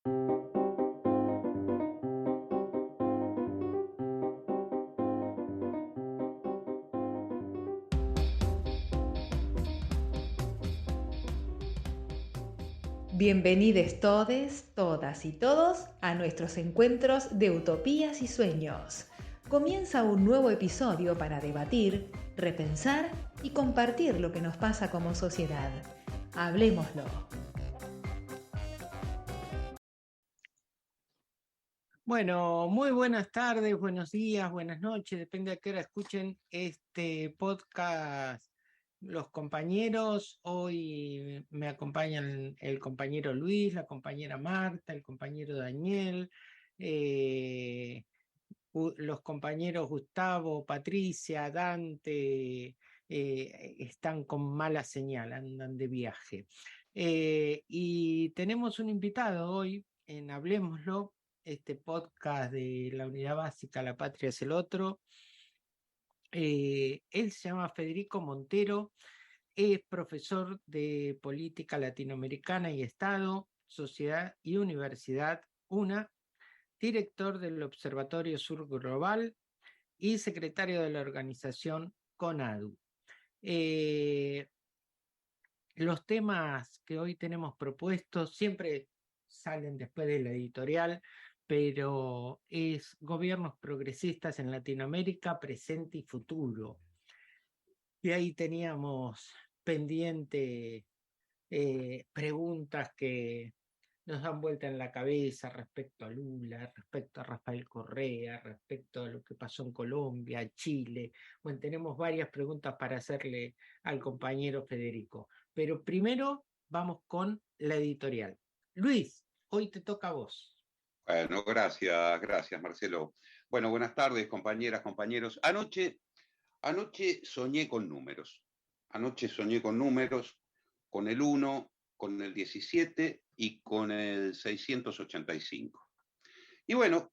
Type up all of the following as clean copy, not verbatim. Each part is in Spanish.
Bienvenidos todes, todas y todos a nuestros encuentros de utopías y sueños. Comienza un nuevo episodio para debatir, repensar y compartir lo que nos pasa como sociedad. Hablemoslo. Bueno, muy buenas tardes, buenos días, buenas noches, depende a qué hora escuchen este podcast los compañeros. Hoy me acompañan el compañero Luis, la compañera Marta, el compañero Daniel, los compañeros Gustavo, Patricia, Dante, están con mala señal, andan de viaje. Y tenemos un invitado hoy en Hablemoslo, este podcast de la Unidad Básica La Patria es el Otro. Él se llama Federico Montero, es profesor de Política Latinoamericana y Estado, Sociedad y Universidad UNA, director del Observatorio Sur Global y secretario de la organización CONADU. Los temas que hoy tenemos propuestos siempre salen después de la editorial, pero es gobiernos progresistas en Latinoamérica, presente y futuro. Y ahí teníamos pendiente preguntas que nos dan vuelta en la cabeza respecto a Lula, respecto a Rafael Correa, respecto a lo que pasó en Colombia, Chile. Bueno, tenemos varias preguntas para hacerle al compañero Federico. Pero primero vamos con la editorial. Luis, hoy te toca a vos. Bueno, gracias Marcelo. Bueno, buenas tardes compañeras, compañeros. Anoche soñé con números. Anoche soñé con números, con el 1, con el 17 y con el 685. Y bueno,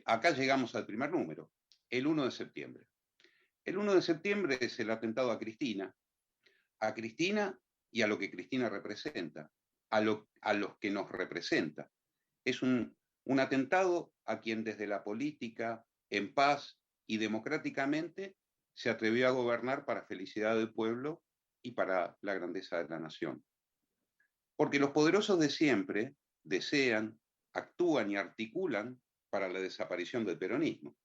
acá llegamos al primer número, el 1 de septiembre. El 1 de septiembre es el atentado a Cristina y a lo que Cristina representa, a los que nos representa. Es un atentado a quien desde la política, en paz y democráticamente, se atrevió a gobernar para felicidad del pueblo y para la grandeza de la nación. Porque los poderosos de siempre desean, actúan y articulan para la desaparición del peronismo.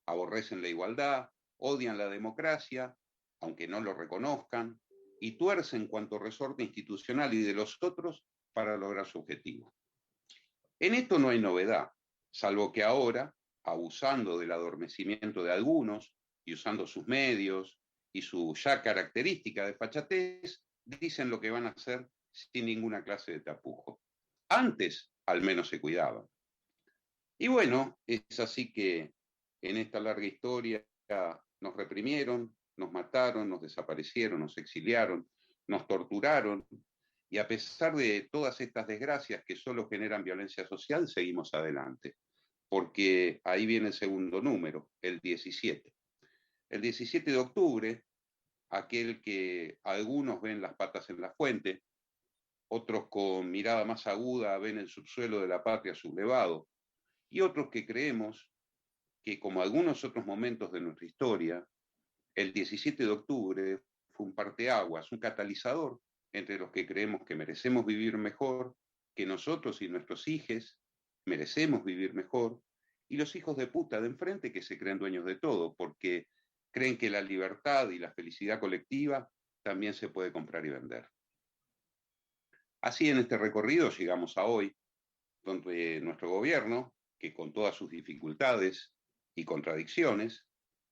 Aborrecen la igualdad, odian la democracia, aunque no lo reconozcan, y tuercen cuanto resorte institucional y de los otros para lograr su objetivo. En esto no hay novedad, salvo que ahora, abusando del adormecimiento de algunos y usando sus medios y su ya característica de fachatez, dicen lo que van a hacer sin ninguna clase de tapujo. Antes, al menos, se cuidaban. Y bueno, es así que en esta larga historia nos reprimieron, nos mataron, nos desaparecieron, nos exiliaron, nos torturaron, y a pesar de todas estas desgracias que solo generan violencia social, seguimos adelante, porque ahí viene el segundo número, el 17. El 17 de octubre, aquel que algunos ven las patas en la fuente, otros con mirada más aguda ven el subsuelo de la patria sublevado, y otros que creemos que, como algunos otros momentos de nuestra historia, el 17 de octubre fue un parteaguas, un catalizador entre los que creemos que merecemos vivir mejor, que nosotros y nuestros hijos merecemos vivir mejor, y los hijos de puta de enfrente que se creen dueños de todo, porque creen que la libertad y la felicidad colectiva también se puede comprar y vender. Así en este recorrido llegamos a hoy, donde nuestro gobierno, que con todas sus dificultades y contradicciones,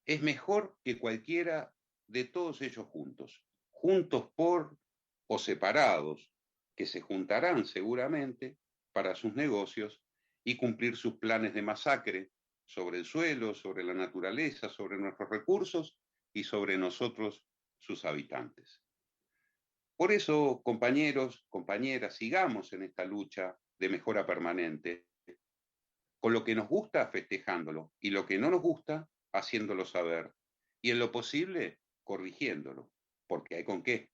es mejor que cualquiera de todos ellos juntos, juntos por o separados, que se juntarán seguramente para sus negocios y cumplir sus planes de masacre sobre el suelo, sobre la naturaleza, sobre nuestros recursos y sobre nosotros, sus habitantes. Por eso, compañeros, compañeras, sigamos en esta lucha de mejora permanente, con lo que nos gusta festejándolo y lo que no nos gusta haciéndolo saber, y en lo posible corrigiéndolo, porque hay con qué.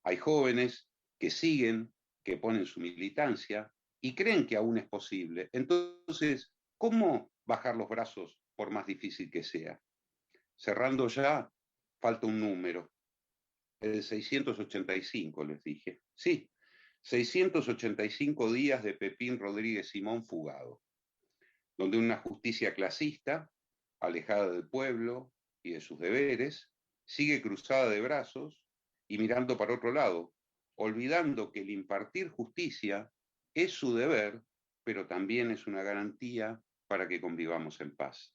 Hay jóvenes que siguen, que ponen su militancia, y creen que aún es posible. Entonces, ¿cómo bajar los brazos por más difícil que sea? Cerrando ya, falta un número, el 685, les dije. Sí, 685 días de Pepín Rodríguez Simón fugado, donde una justicia clasista, alejada del pueblo y de sus deberes, sigue cruzada de brazos y mirando para otro lado, olvidando que el impartir justicia es su deber, pero también es una garantía para que convivamos en paz.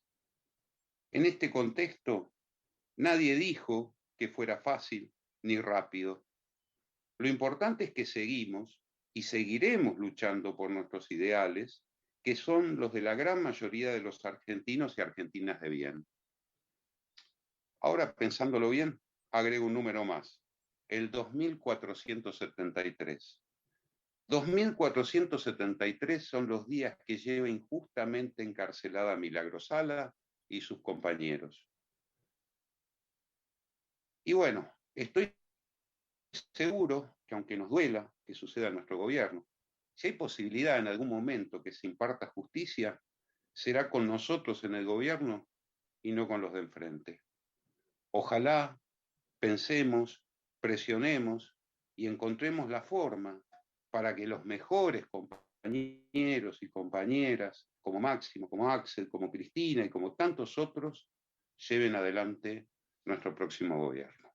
En este contexto, nadie dijo que fuera fácil ni rápido. Lo importante es que seguimos y seguiremos luchando por nuestros ideales, que son los de la gran mayoría de los argentinos y argentinas de bien. Ahora, pensándolo bien, agrego un número más, el 2473. 2473 son los días que lleva injustamente encarcelada Milagro Sala y sus compañeros. Y bueno, estoy seguro que aunque nos duela que suceda en nuestro gobierno, si hay posibilidad en algún momento que se imparta justicia, será con nosotros en el gobierno y no con los de enfrente. Ojalá pensemos, presionemos y encontremos la forma para que los mejores compañeros y compañeras, como Máximo, como Axel, como Cristina y como tantos otros, lleven adelante nuestro próximo gobierno.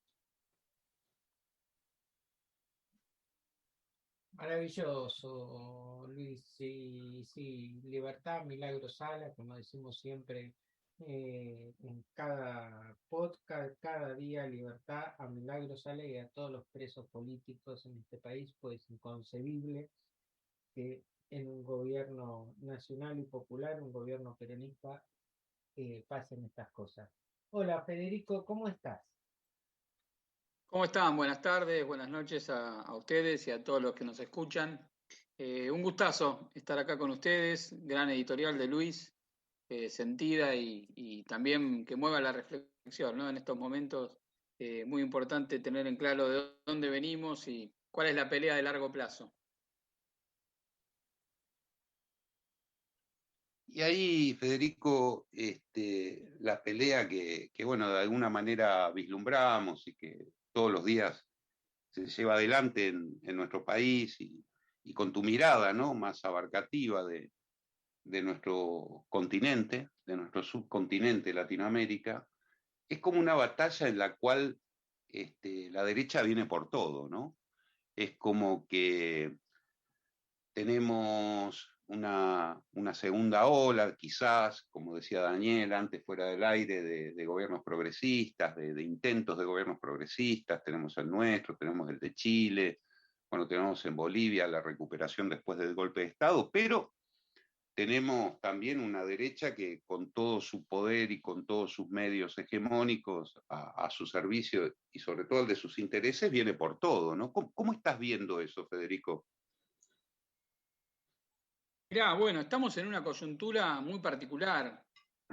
Maravilloso, Luis. Sí, sí, libertad, milagro sala, como decimos siempre en cada podcast, cada día, libertad a milagro sala y a todos los presos políticos en este país, pues inconcebible que en un gobierno nacional y popular, un gobierno peronista, pasen estas cosas. Hola, Federico, ¿cómo estás? ¿Cómo están? Buenas tardes, buenas noches a ustedes y a todos los que nos escuchan. Un gustazo estar acá con ustedes, gran editorial de Luis, sentida y también que mueva la reflexión, ¿no? En estos momentos, muy importante tener en claro de dónde venimos y cuál es la pelea de largo plazo. Y ahí, Federico, la pelea que, bueno, de alguna manera vislumbramos y que todos los días se lleva adelante en nuestro país y con tu mirada, ¿no?, más abarcativa de nuestro continente, de nuestro subcontinente, Latinoamérica, es como una batalla en la cual la derecha viene por todo, ¿no? Es como que tenemos una segunda ola, quizás, como decía Daniel antes fuera del aire, de gobiernos progresistas, de intentos de gobiernos progresistas. Tenemos el nuestro, tenemos el de Chile, bueno, tenemos en Bolivia la recuperación después del golpe de Estado, pero tenemos también una derecha que con todo su poder y con todos sus medios hegemónicos a su servicio y sobre todo el de sus intereses viene por todo, ¿no? ¿Cómo estás viendo eso, Federico? Mirá, bueno, estamos en una coyuntura muy particular.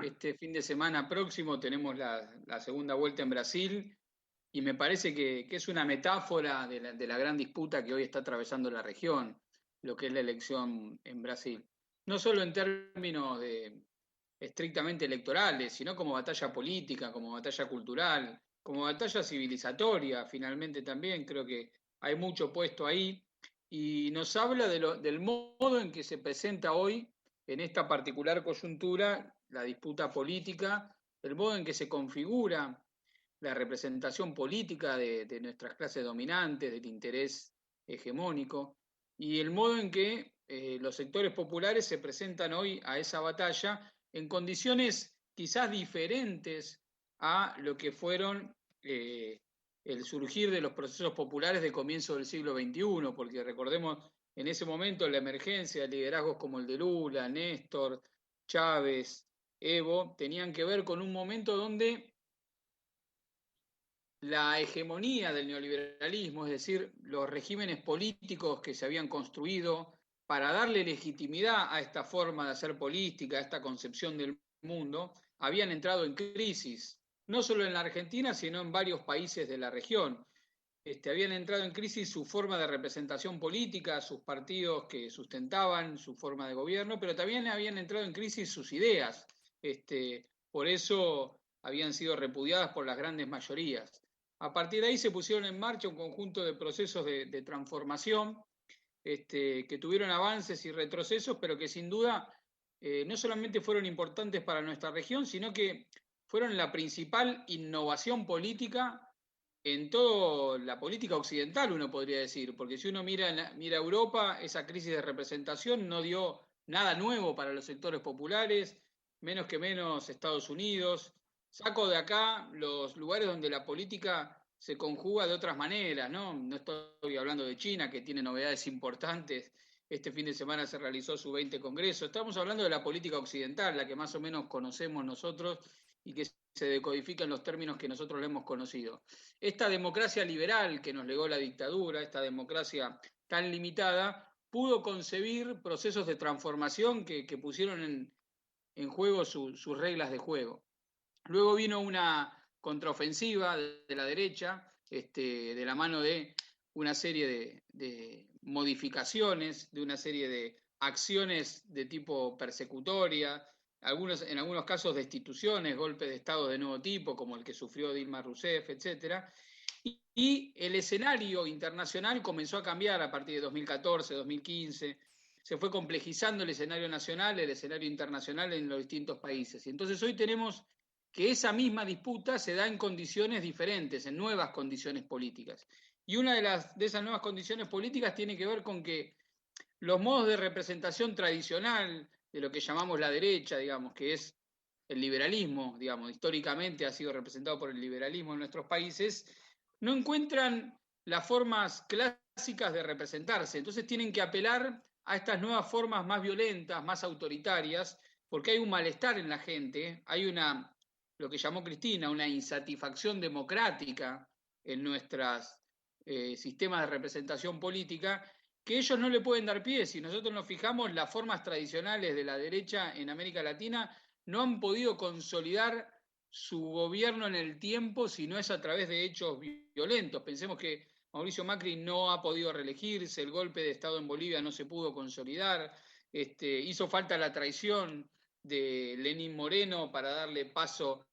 Este fin de semana próximo tenemos la segunda vuelta en Brasil y me parece que es una metáfora de la gran disputa que hoy está atravesando la región, lo que es la elección en Brasil. No solo en términos estrictamente electorales, sino como batalla política, como batalla cultural, como batalla civilizatoria, finalmente también. Creo que hay mucho puesto ahí y nos habla del modo en que se presenta hoy, en esta particular coyuntura, la disputa política, el modo en que se configura la representación política de nuestras clases dominantes, del interés hegemónico, y el modo en que los sectores populares se presentan hoy a esa batalla en condiciones quizás diferentes a lo que fueron el surgir de los procesos populares de comienzo del siglo XXI, porque recordemos en ese momento la emergencia de liderazgos como el de Lula, Néstor, Chávez, Evo, tenían que ver con un momento donde la hegemonía del neoliberalismo, es decir, los regímenes políticos que se habían construido para darle legitimidad a esta forma de hacer política, a esta concepción del mundo, habían entrado en crisis, no solo en la Argentina, sino en varios países de la región. habían entrado en crisis su forma de representación política, sus partidos que sustentaban su forma de gobierno, pero también habían entrado en crisis sus ideas. Por eso habían sido repudiadas por las grandes mayorías. A partir de ahí se pusieron en marcha un conjunto de procesos de transformación que tuvieron avances y retrocesos, pero que sin duda no solamente fueron importantes para nuestra región, sino que fueron la principal innovación política en toda la política occidental, uno podría decir, porque si uno mira Europa, esa crisis de representación no dio nada nuevo para los sectores populares, menos que menos Estados Unidos. Saco de acá los lugares donde la política se conjuga de otras maneras, ¿no? No estoy hablando de China, que tiene novedades importantes. Este fin de semana se realizó su 20 Congreso. Estamos hablando de la política occidental, la que más o menos conocemos nosotros y que se decodifica en los términos que nosotros le hemos conocido. Esta democracia liberal que nos legó la dictadura, esta democracia tan limitada, pudo concebir procesos de transformación que pusieron en juego sus reglas de juego. Luego vino una contraofensiva de la derecha, de la mano de una serie de modificaciones, de una serie de acciones de tipo persecutoria, en algunos casos destituciones, golpes de Estado de nuevo tipo, como el que sufrió Dilma Rousseff, etc. Y el escenario internacional comenzó a cambiar a partir de 2014, 2015, se fue complejizando el escenario nacional, el escenario internacional en los distintos países. Y entonces hoy tenemos que esa misma disputa se da en condiciones diferentes, en nuevas condiciones políticas. Y una de esas nuevas condiciones políticas tiene que ver con que los modos de representación tradicional de lo que llamamos la derecha, digamos, que es el liberalismo, digamos, históricamente ha sido representado por el liberalismo en nuestros países, no encuentran las formas clásicas de representarse. Entonces tienen que apelar a estas nuevas formas más violentas, más autoritarias, porque hay un malestar en la gente, hay lo que llamó Cristina, una insatisfacción democrática en nuestros sistemas de representación política, que ellos no le pueden dar pie. Si nosotros nos fijamos, las formas tradicionales de la derecha en América Latina no han podido consolidar su gobierno en el tiempo si no es a través de hechos violentos. Pensemos que Mauricio Macri no ha podido reelegirse, el golpe de Estado en Bolivia no se pudo consolidar, hizo falta la traición de Lenín Moreno para darle paso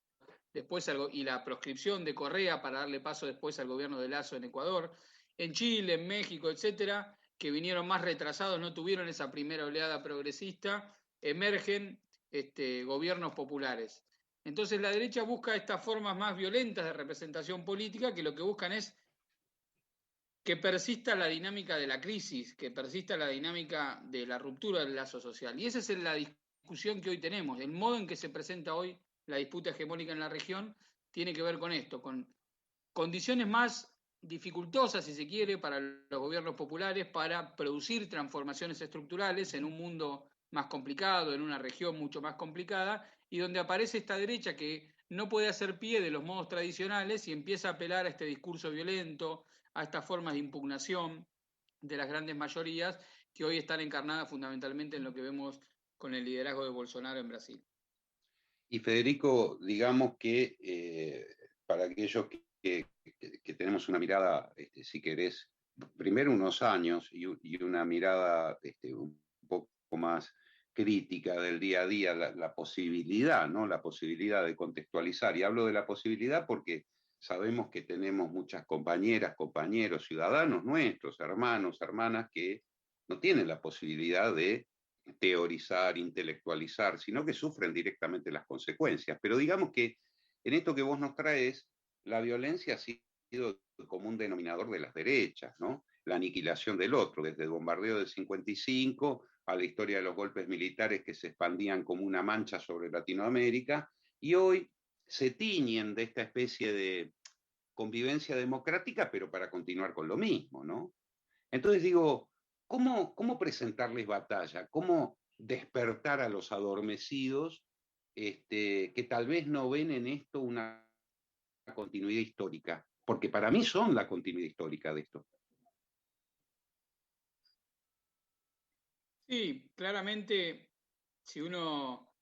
después y la proscripción de Correa para darle paso después al gobierno de Lasso en Ecuador. En Chile, en México, etcétera, que vinieron más retrasados, no tuvieron esa primera oleada progresista, emergen gobiernos populares. Entonces la derecha busca estas formas más violentas de representación política, que lo que buscan es que persista la dinámica de la crisis, que persista la dinámica de la ruptura del lazo social. Y esa es la discusión que hoy tenemos. El modo en que se presenta hoy la disputa hegemónica en la región tiene que ver con esto, con condiciones más dificultosas, si se quiere, para los gobiernos populares para producir transformaciones estructurales en un mundo más complicado, en una región mucho más complicada, y donde aparece esta derecha que no puede hacer pie de los modos tradicionales y empieza a apelar a este discurso violento, a estas formas de impugnación de las grandes mayorías que hoy están encarnadas fundamentalmente en lo que vemos con el liderazgo de Bolsonaro en Brasil. Y Federico, digamos que para aquellos que tenemos una mirada, si querés, primero unos años y una mirada un poco más crítica del día a día, la posibilidad, ¿no? La posibilidad de contextualizar. Y hablo de la posibilidad porque sabemos que tenemos muchas compañeras, compañeros, ciudadanos nuestros, hermanos, hermanas, que no tienen la posibilidad de teorizar, intelectualizar, sino que sufren directamente las consecuencias. Pero digamos que en esto que vos nos traes, la violencia ha sido el común denominador de las derechas, ¿no? La aniquilación del otro, desde el bombardeo del 55 a la historia de los golpes militares que se expandían como una mancha sobre Latinoamérica, y hoy se tiñen de esta especie de convivencia democrática, pero para continuar con lo mismo, ¿no? Entonces digo, ¿cómo presentarles batalla? ¿Cómo despertar a los adormecidos que tal vez no ven en esto una continuidad histórica? Porque para mí son la continuidad histórica de esto. Sí, claramente, si uno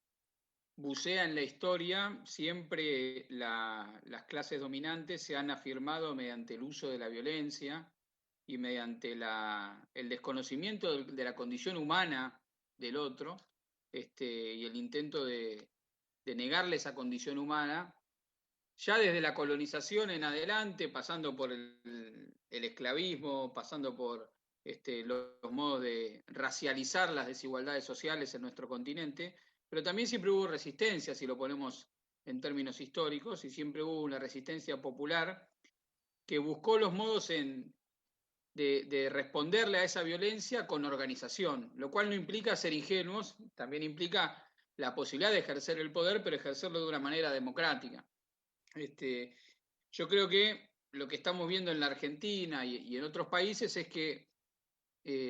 bucea en la historia, siempre las clases dominantes se han afirmado mediante el uso de la violencia y mediante el desconocimiento de la condición humana del otro, y el intento de negarle esa condición humana, ya desde la colonización en adelante, pasando por el esclavismo, pasando por los modos de racializar las desigualdades sociales en nuestro continente, pero también siempre hubo resistencia, si lo ponemos en términos históricos, y siempre hubo una resistencia popular que buscó los modos de responderle a esa violencia con organización, lo cual no implica ser ingenuos, también implica la posibilidad de ejercer el poder, pero ejercerlo de una manera democrática. Yo creo que lo que estamos viendo en la Argentina y en otros países es que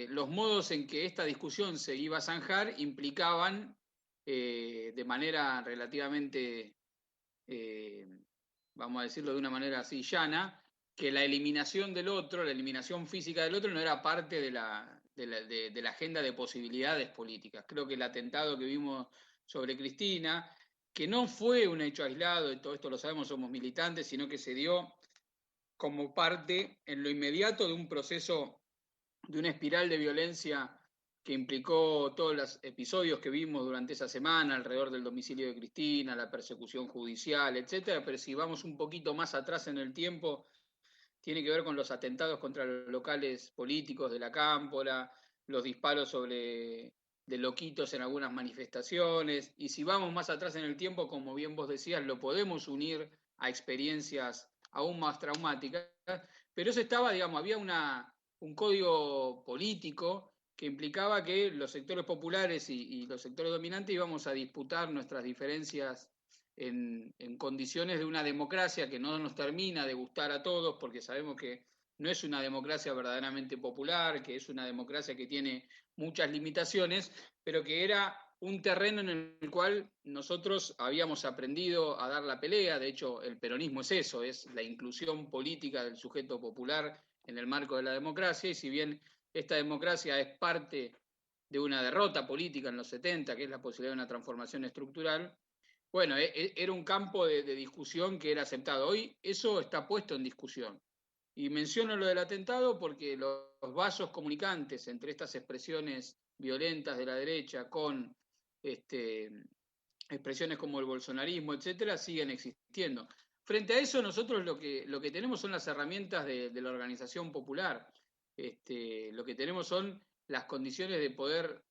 los modos en que esta discusión se iba a zanjar implicaban de manera relativamente, vamos a decirlo de una manera así llana, que la eliminación del otro, la eliminación física del otro no era parte de la agenda de posibilidades políticas. Creo que el atentado que vimos sobre Cristina, que no fue un hecho aislado, y todo esto lo sabemos, somos militantes, sino que se dio como parte en lo inmediato de un proceso, de una espiral de violencia que implicó todos los episodios que vimos durante esa semana alrededor del domicilio de Cristina, la persecución judicial, etcétera. Pero si vamos un poquito más atrás en el tiempo, tiene que ver con los atentados contra los locales políticos de la Cámpora, los disparos de loquitos en algunas manifestaciones, y si vamos más atrás en el tiempo, como bien vos decías, lo podemos unir a experiencias aún más traumáticas, pero eso estaba, digamos, había un código político que implicaba que los sectores populares y los sectores dominantes íbamos a disputar nuestras diferencias en condiciones de una democracia que no nos termina de gustar a todos, porque sabemos que no es una democracia verdaderamente popular, que es una democracia que tiene muchas limitaciones, pero que era un terreno en el cual nosotros habíamos aprendido a dar la pelea. De hecho, el peronismo es eso, es la inclusión política del sujeto popular en el marco de la democracia, y si bien esta democracia es parte de una derrota política en los 70, que es la posibilidad de una transformación estructural, bueno, era un campo de discusión que era aceptado. Hoy eso está puesto en discusión. Y menciono lo del atentado porque los vasos comunicantes entre estas expresiones violentas de la derecha con expresiones como el bolsonarismo, etcétera, siguen existiendo. Frente a eso, nosotros lo que tenemos son las herramientas de la organización popular. Lo que tenemos son las condiciones de poder,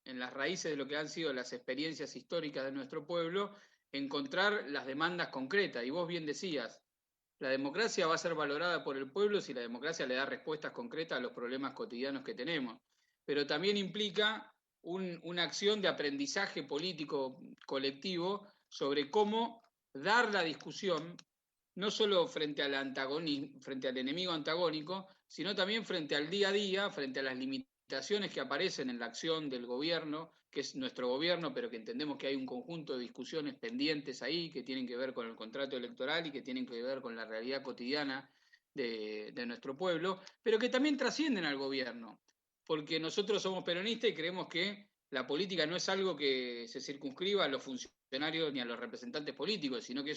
en las raíces de lo que han sido las experiencias históricas de nuestro pueblo, encontrar las demandas concretas. Y vos bien decías, la democracia va a ser valorada por el pueblo si la democracia le da respuestas concretas a los problemas cotidianos que tenemos. Pero también implica una acción de aprendizaje político colectivo sobre cómo dar la discusión, no solo frente al enemigo antagónico, sino también frente al día a día, frente a las limitaciones que aparecen en la acción del gobierno, que es nuestro gobierno, pero que entendemos que hay un conjunto de discusiones pendientes ahí que tienen que ver con el contrato electoral y que tienen que ver con la realidad cotidiana de nuestro pueblo, pero que también trascienden al gobierno, porque nosotros somos peronistas y creemos que la política no es algo que se circunscriba a los funcionarios ni a los representantes políticos, sino que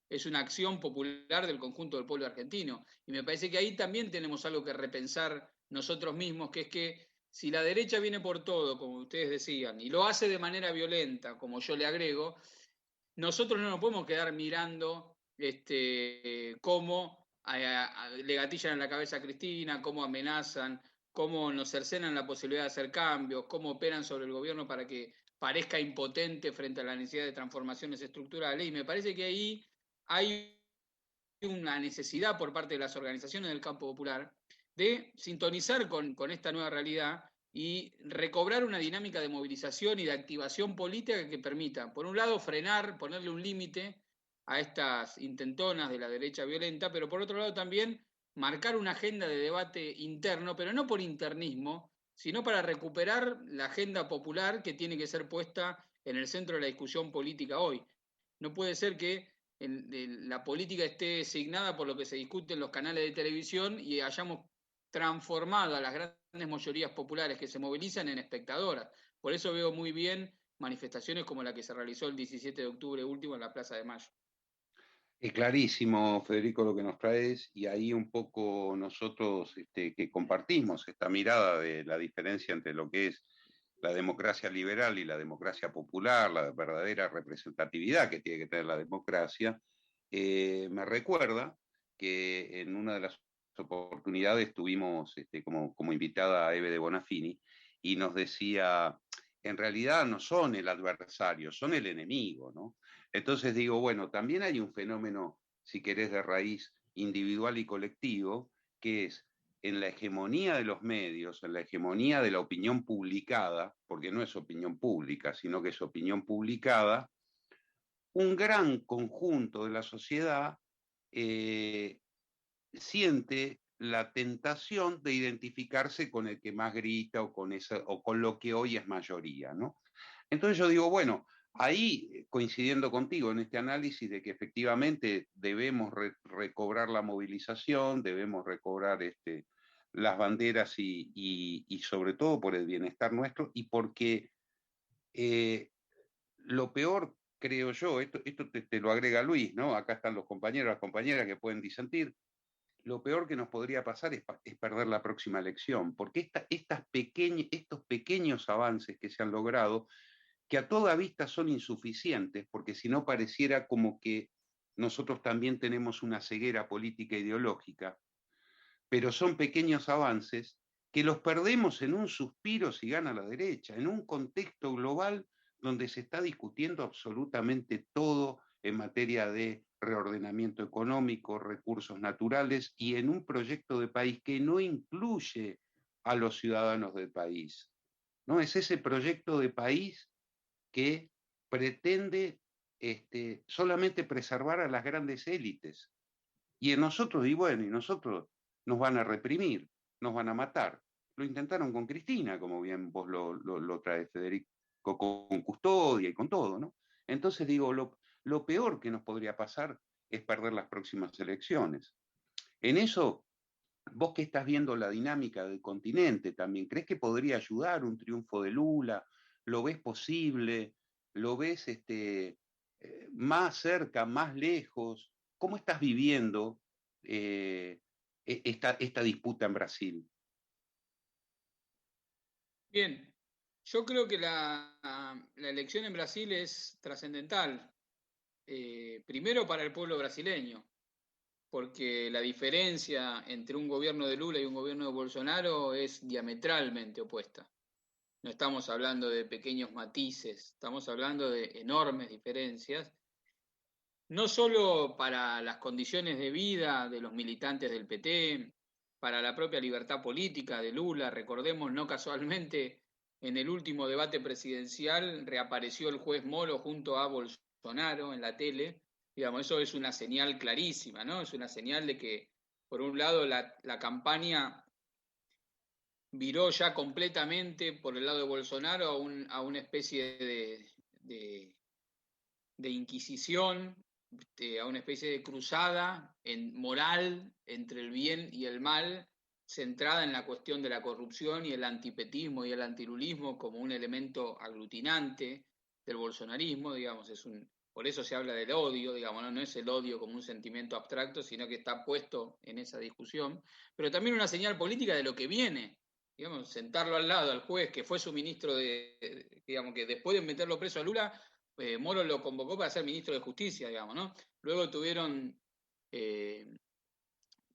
es una acción popular del conjunto del pueblo argentino. Y me parece que ahí también tenemos algo que repensar nosotros mismos, que es que si la derecha viene por todo, como ustedes decían, y lo hace de manera violenta, como yo le agrego, nosotros no nos podemos quedar mirando cómo le gatillan en la cabeza a Cristina, cómo amenazan, cómo nos cercenan la posibilidad de hacer cambios, cómo operan sobre el gobierno para que parezca impotente frente a la necesidad de transformaciones estructurales. Y me parece que ahí hay una necesidad por parte de las organizaciones del campo popular de sintonizar con esta nueva realidad y recobrar una dinámica de movilización y de activación política que permita, por un lado, frenar, ponerle un límite a estas intentonas de la derecha violenta, pero por otro lado también marcar una agenda de debate interno, pero no por internismo, sino para recuperar la agenda popular que tiene que ser puesta en el centro de la discusión política hoy. No puede ser que la política esté designada por lo que se discute en los canales de televisión y hayamos transformado a las grandes mayorías populares que se movilizan en espectadoras. Por eso veo muy bien manifestaciones como la que se realizó el 17 de octubre último en la Plaza de Mayo. Es clarísimo, Federico, lo que nos traes, y ahí un poco nosotros que compartimos esta mirada de la diferencia entre lo que es la democracia liberal y la democracia popular, la verdadera representatividad que tiene que tener la democracia, me recuerda que en una de las oportunidades tuvimos como invitada a Eve de Bonafini y nos decía, en realidad no son el adversario, son el enemigo, ¿no? Entonces digo, bueno, también hay un fenómeno, si querés, de raíz individual y colectivo, que es en la hegemonía de los medios, en la hegemonía de la opinión publicada, porque no es opinión pública, sino que es opinión publicada, un gran conjunto de la sociedad siente la tentación de identificarse con el que más grita o con lo que hoy es mayoría, ¿no? Entonces yo digo, bueno, ahí coincidiendo contigo en este análisis de que efectivamente debemos recobrar la movilización, debemos recobrar las banderas y sobre todo por el bienestar nuestro y porque lo peor, creo yo, esto te lo agrega Luis, ¿no? Acá están los compañeros, las compañeras que pueden disentir. Lo peor que nos podría pasar es perder la próxima elección, porque estos pequeños avances que se han logrado, que a toda vista son insuficientes, porque si no pareciera como que nosotros también tenemos una ceguera política ideológica, pero son pequeños avances que los perdemos en un suspiro si gana la derecha, en un contexto global donde se está discutiendo absolutamente todo en materia de reordenamiento económico, recursos naturales y en un proyecto de país que no incluye a los ciudadanos del país. ¿No? Es ese proyecto de país que pretende solamente preservar a las grandes élites. Y en nosotros, y bueno, y nosotros nos van a reprimir, nos van a matar. Lo intentaron con Cristina, como bien vos lo traes, Federico, con custodia y con todo, ¿no? Entonces digo, lo peor que nos podría pasar es perder las próximas elecciones. En eso, vos que estás viendo la dinámica del continente también, ¿crees que podría ayudar un triunfo de Lula? ¿Lo ves posible? ¿Lo ves más cerca, más lejos? ¿Cómo estás viviendo esta disputa en Brasil? Bien, yo creo que la elección en Brasil es trascendental, primero para el pueblo brasileño, porque la diferencia entre un gobierno de Lula y un gobierno de Bolsonaro es diametralmente opuesta. No estamos hablando de pequeños matices, estamos hablando de enormes diferencias, no solo para las condiciones de vida de los militantes del PT, para la propia libertad política de Lula. Recordemos, no casualmente, en el último debate presidencial reapareció el juez Moro junto a Bolsonaro en la tele. Digamos, eso es una señal clarísima, ¿no? Es una señal de que, por un lado, la campaña viró ya completamente por el lado de Bolsonaro a una especie de inquisición, a una especie de cruzada moral entre el bien y el mal, centrada en la cuestión de la corrupción y el antipetismo y el antilulismo como un elemento aglutinante del bolsonarismo, digamos, por eso se habla del odio, digamos, no es el odio como un sentimiento abstracto, sino que está puesto en esa discusión, pero también una señal política de lo que viene, digamos, sentarlo al lado al juez que fue su ministro digamos, que después de meterlo preso a Lula, Moro lo convocó para ser ministro de Justicia, digamos, ¿no? Luego tuvieron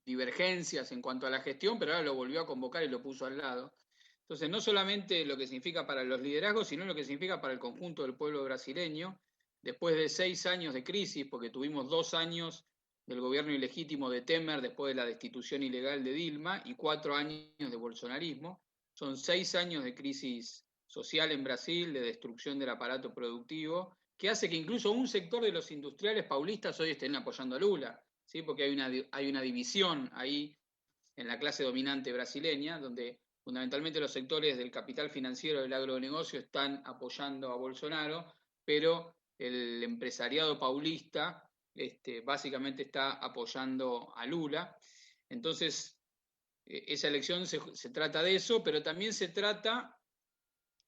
divergencias en cuanto a la gestión, pero ahora lo volvió a convocar y lo puso al lado. Entonces, no solamente lo que significa para los liderazgos, sino lo que significa para el conjunto del pueblo brasileño, después de 6 años de crisis, porque tuvimos 2 años del gobierno ilegítimo de Temer después de la destitución ilegal de Dilma y 4 años de bolsonarismo. Son 6 años de crisis social en Brasil, de destrucción del aparato productivo, que hace que incluso un sector de los industriales paulistas hoy estén apoyando a Lula, ¿sí? Porque hay una división ahí en la clase dominante brasileña, donde fundamentalmente los sectores del capital financiero del agronegocio están apoyando a Bolsonaro, pero el empresariado paulista básicamente está apoyando a Lula. Entonces, esa elección se trata de eso, pero también se trata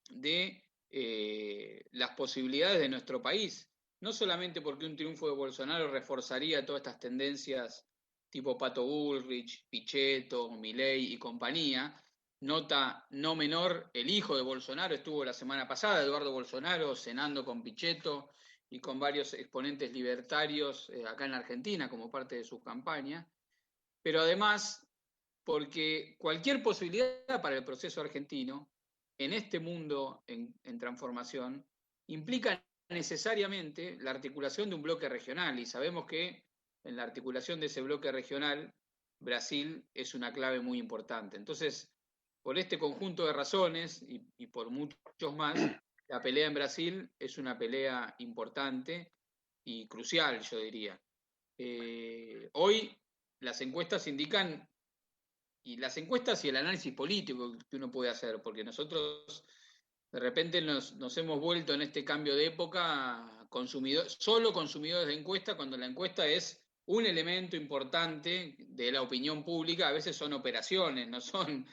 de las posibilidades de nuestro país. No solamente porque un triunfo de Bolsonaro reforzaría todas estas tendencias tipo Pato Bullrich, Pichetto, Milei y compañía. Nota no menor, el hijo de Bolsonaro estuvo la semana pasada, Eduardo Bolsonaro, cenando con Pichetto y con varios exponentes libertarios acá en Argentina como parte de su campaña. Pero además, porque cualquier posibilidad para el proceso argentino en este mundo en transformación implica necesariamente la articulación de un bloque regional, y sabemos que en la articulación de ese bloque regional Brasil es una clave muy importante. Entonces, por este conjunto de razones y por muchos más, la pelea en Brasil es una pelea importante y crucial, yo diría. Hoy las encuestas indican, y las encuestas y el análisis político que uno puede hacer, porque nosotros de repente nos hemos vuelto en este cambio de época solo consumidores de encuesta, cuando la encuesta es un elemento importante de la opinión pública. A veces son operaciones, no son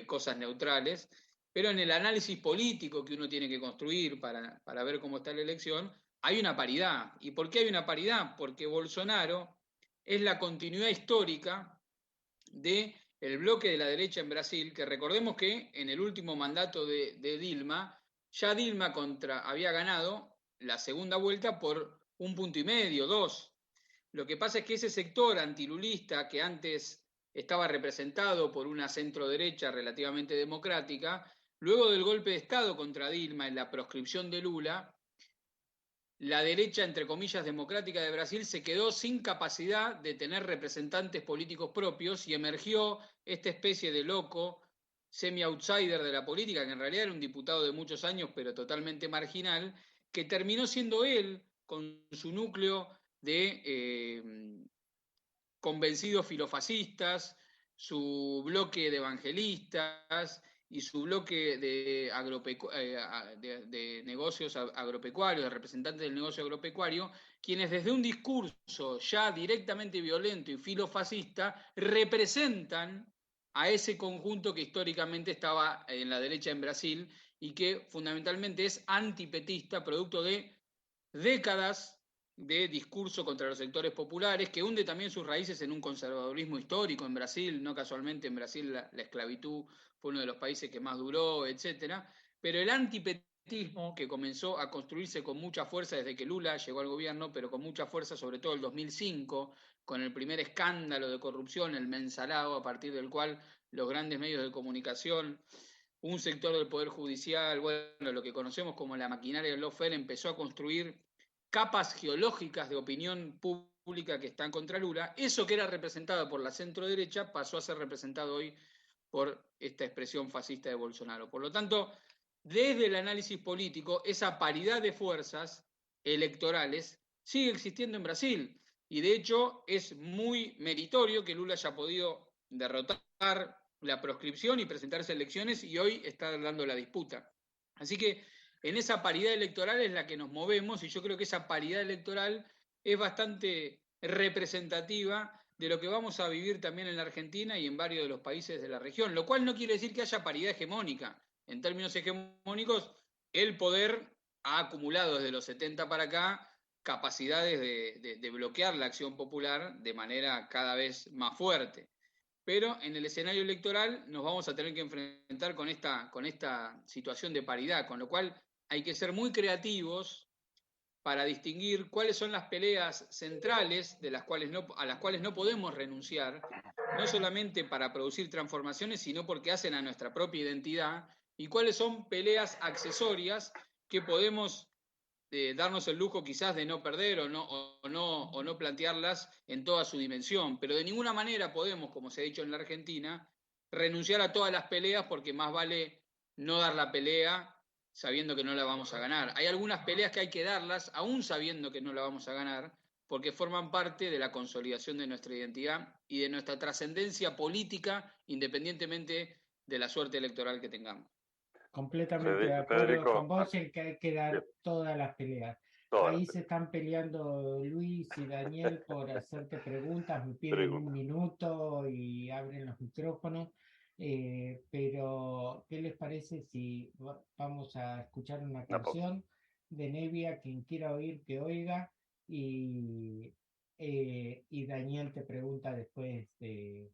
cosas neutrales, pero en el análisis político que uno tiene que construir para ver cómo está la elección, hay una paridad. ¿Y por qué hay una paridad? Porque Bolsonaro es la continuidad histórica de el bloque de la derecha en Brasil, que recordemos que en el último mandato de Dilma, ya Dilma había ganado la segunda vuelta por 1,5 puntos, 2. Lo que pasa es que ese sector antilulista, que antes estaba representado por una centro-derecha relativamente democrática, luego del golpe de Estado contra Dilma en la proscripción de Lula, la derecha, entre comillas, democrática de Brasil se quedó sin capacidad de tener representantes políticos propios y emergió esta especie de loco, semi-outsider de la política, que en realidad era un diputado de muchos años, pero totalmente marginal, que terminó siendo él, con su núcleo de convencidos filofascistas, su bloque de evangelistas y su bloque de negocios agropecuarios, de representantes del negocio agropecuario, quienes desde un discurso ya directamente violento y filofascista representan a ese conjunto que históricamente estaba en la derecha en Brasil y que fundamentalmente es antipetista, producto de décadas de discurso contra los sectores populares, que hunde también sus raíces en un conservadurismo histórico en Brasil. No casualmente en Brasil la esclavitud fue uno de los países que más duró, etcétera. Pero el antipetismo, que comenzó a construirse con mucha fuerza desde que Lula llegó al gobierno, pero con mucha fuerza sobre todo el 2005, con el primer escándalo de corrupción, el mensalado, a partir del cual los grandes medios de comunicación, un sector del Poder Judicial, bueno, lo que conocemos como la maquinaria del lawfare, empezó a construir capas geológicas de opinión pública que están contra Lula. Eso que era representado por la centro-derecha pasó a ser representado hoy por esta expresión fascista de Bolsonaro. Por lo tanto, desde el análisis político, esa paridad de fuerzas electorales sigue existiendo en Brasil. Y de hecho es muy meritorio que Lula haya podido derrotar la proscripción y presentarse a elecciones, y hoy está dando la disputa. Así que en esa paridad electoral es la que nos movemos, y yo creo que esa paridad electoral es bastante representativa de lo que vamos a vivir también en la Argentina y en varios de los países de la región, lo cual no quiere decir que haya paridad hegemónica. En términos hegemónicos, el poder ha acumulado desde los 70 para acá capacidades de bloquear la acción popular de manera cada vez más fuerte. Pero en el escenario electoral nos vamos a tener que enfrentar con esta situación de paridad, con lo cual hay que ser muy creativos para distinguir cuáles son las peleas centrales a las cuales no podemos renunciar, no solamente para producir transformaciones, sino porque hacen a nuestra propia identidad, y cuáles son peleas accesorias que podemos darnos el lujo quizás de no perder o no plantearlas en toda su dimensión. Pero de ninguna manera podemos, como se ha dicho en la Argentina, renunciar a todas las peleas, porque más vale no dar la pelea sabiendo que no la vamos a ganar. Hay algunas peleas que hay que darlas aún sabiendo que no la vamos a ganar, porque forman parte de la consolidación de nuestra identidad y de nuestra trascendencia política, independientemente de la suerte electoral que tengamos. Completamente de acuerdo con vos en que hay que dar todas las peleas. Ahí se están peleando Luis y Daniel por hacerte preguntas, me piden un minuto y abren los micrófonos. Pero, ¿qué les parece si vamos a escuchar una canción de Nevia? Quien quiera oír, que oiga. Y Daniel te pregunta después de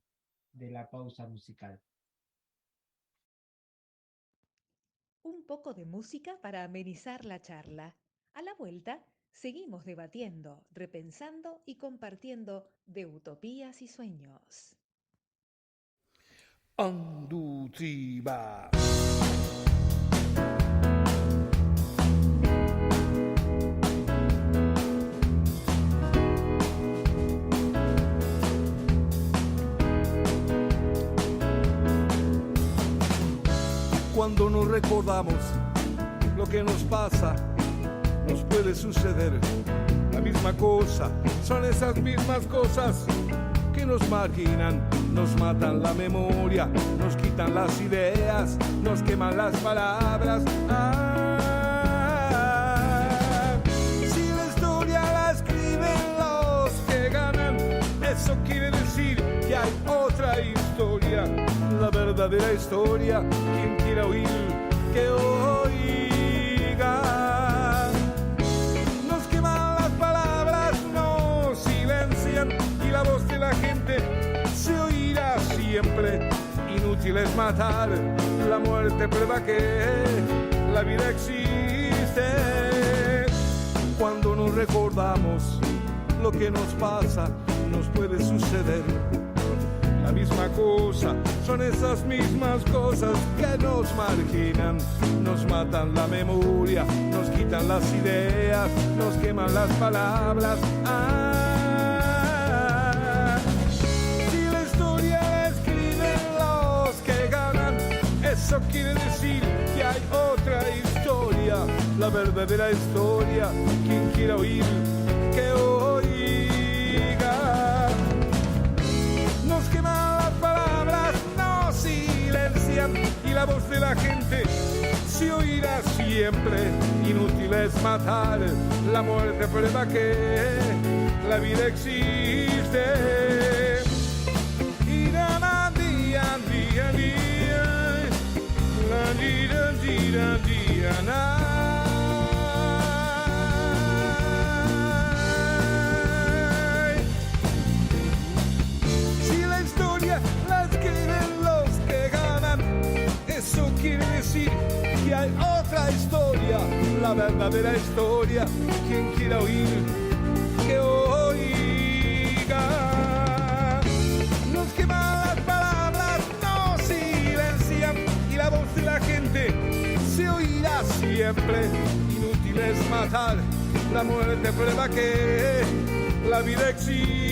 la pausa musical. Un poco de música para amenizar la charla. A la vuelta, seguimos debatiendo, repensando y compartiendo de utopías y sueños. Andutriba. Cuando nos recordamos lo que nos pasa, nos puede suceder la misma cosa. Son esas mismas cosas que nos marginan, nos matan la memoria, nos quitan las ideas, nos queman las palabras. Si la historia la escriben los que ganan, eso quiere decir que hay otra historia, la verdadera historia. Quien quiera oír, que oiga. Nos queman las palabras, nos silencian, y la voz de la gente se oirá siempre. Inútil es matar, la muerte prueba que la vida existe. Cuando nos recordamos lo que nos pasa, nos puede suceder la misma cosa. Son esas mismas cosas que nos marginan, nos matan la memoria, nos quitan las ideas, nos queman las palabras. Si la historia la escriben los que ganan, eso quiere decir que hay otra historia, la verdadera historia. Quien quiera oír, que oiga. Nos queman las palabras, nos silencian, y la voz de la gente se oirá siempre. Inútil es matar, la muerte prueba que la vida existe. Y la la día, día, día, la día, día, día, na. La escriben los que ganan, eso quiere decir que hay otra historia, la verdadera historia. Quien quiera oír, que oiga. Nos queman las palabras, nos silencian, y la voz de la gente se oirá siempre. Inútil es matar, la muerte prueba que la vida existe.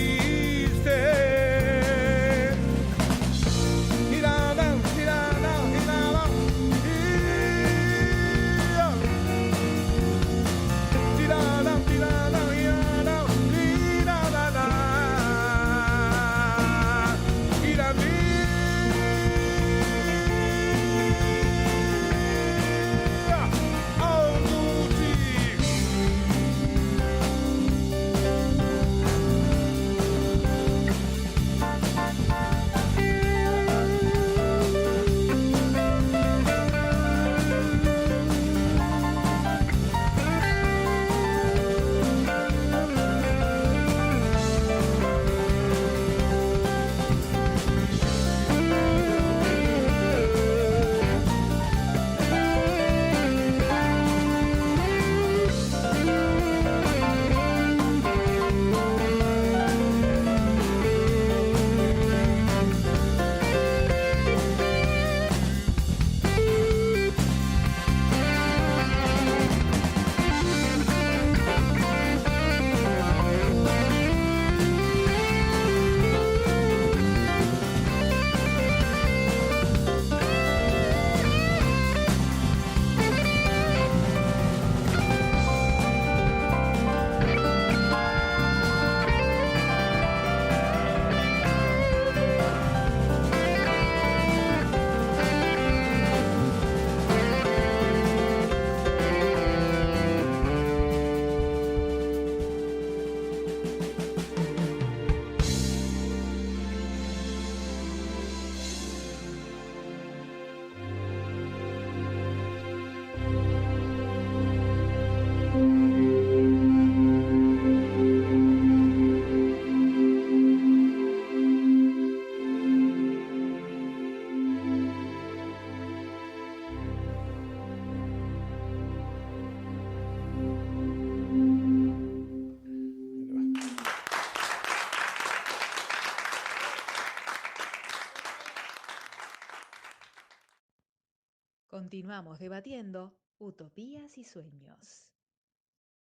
Continuamos debatiendo utopías y sueños.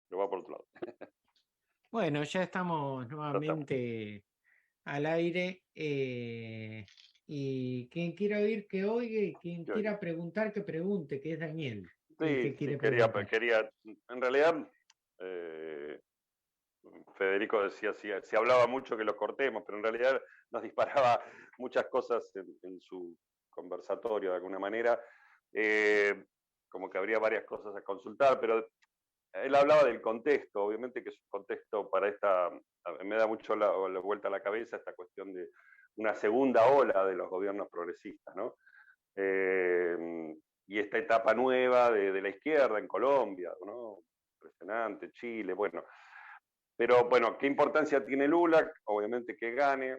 Lo va por otro lado. Bueno, ya estamos nuevamente al aire. Y quien quiera oír, que oiga, y quien quiera preguntar, que pregunte, que es Daniel. Sí, quería. En realidad, Federico decía, se hablaba mucho que lo cortemos, pero en realidad nos disparaba muchas cosas en su conversatorio de alguna manera, como que habría varias cosas a consultar, pero él hablaba del contexto, obviamente que es un contexto para esta, me da mucho la vuelta a la cabeza esta cuestión de una segunda ola de los gobiernos progresistas, ¿no? Y esta etapa nueva de la izquierda en Colombia, ¿no? Impresionante, Chile, bueno. Pero bueno, ¿qué importancia tiene Lula? Obviamente que gane,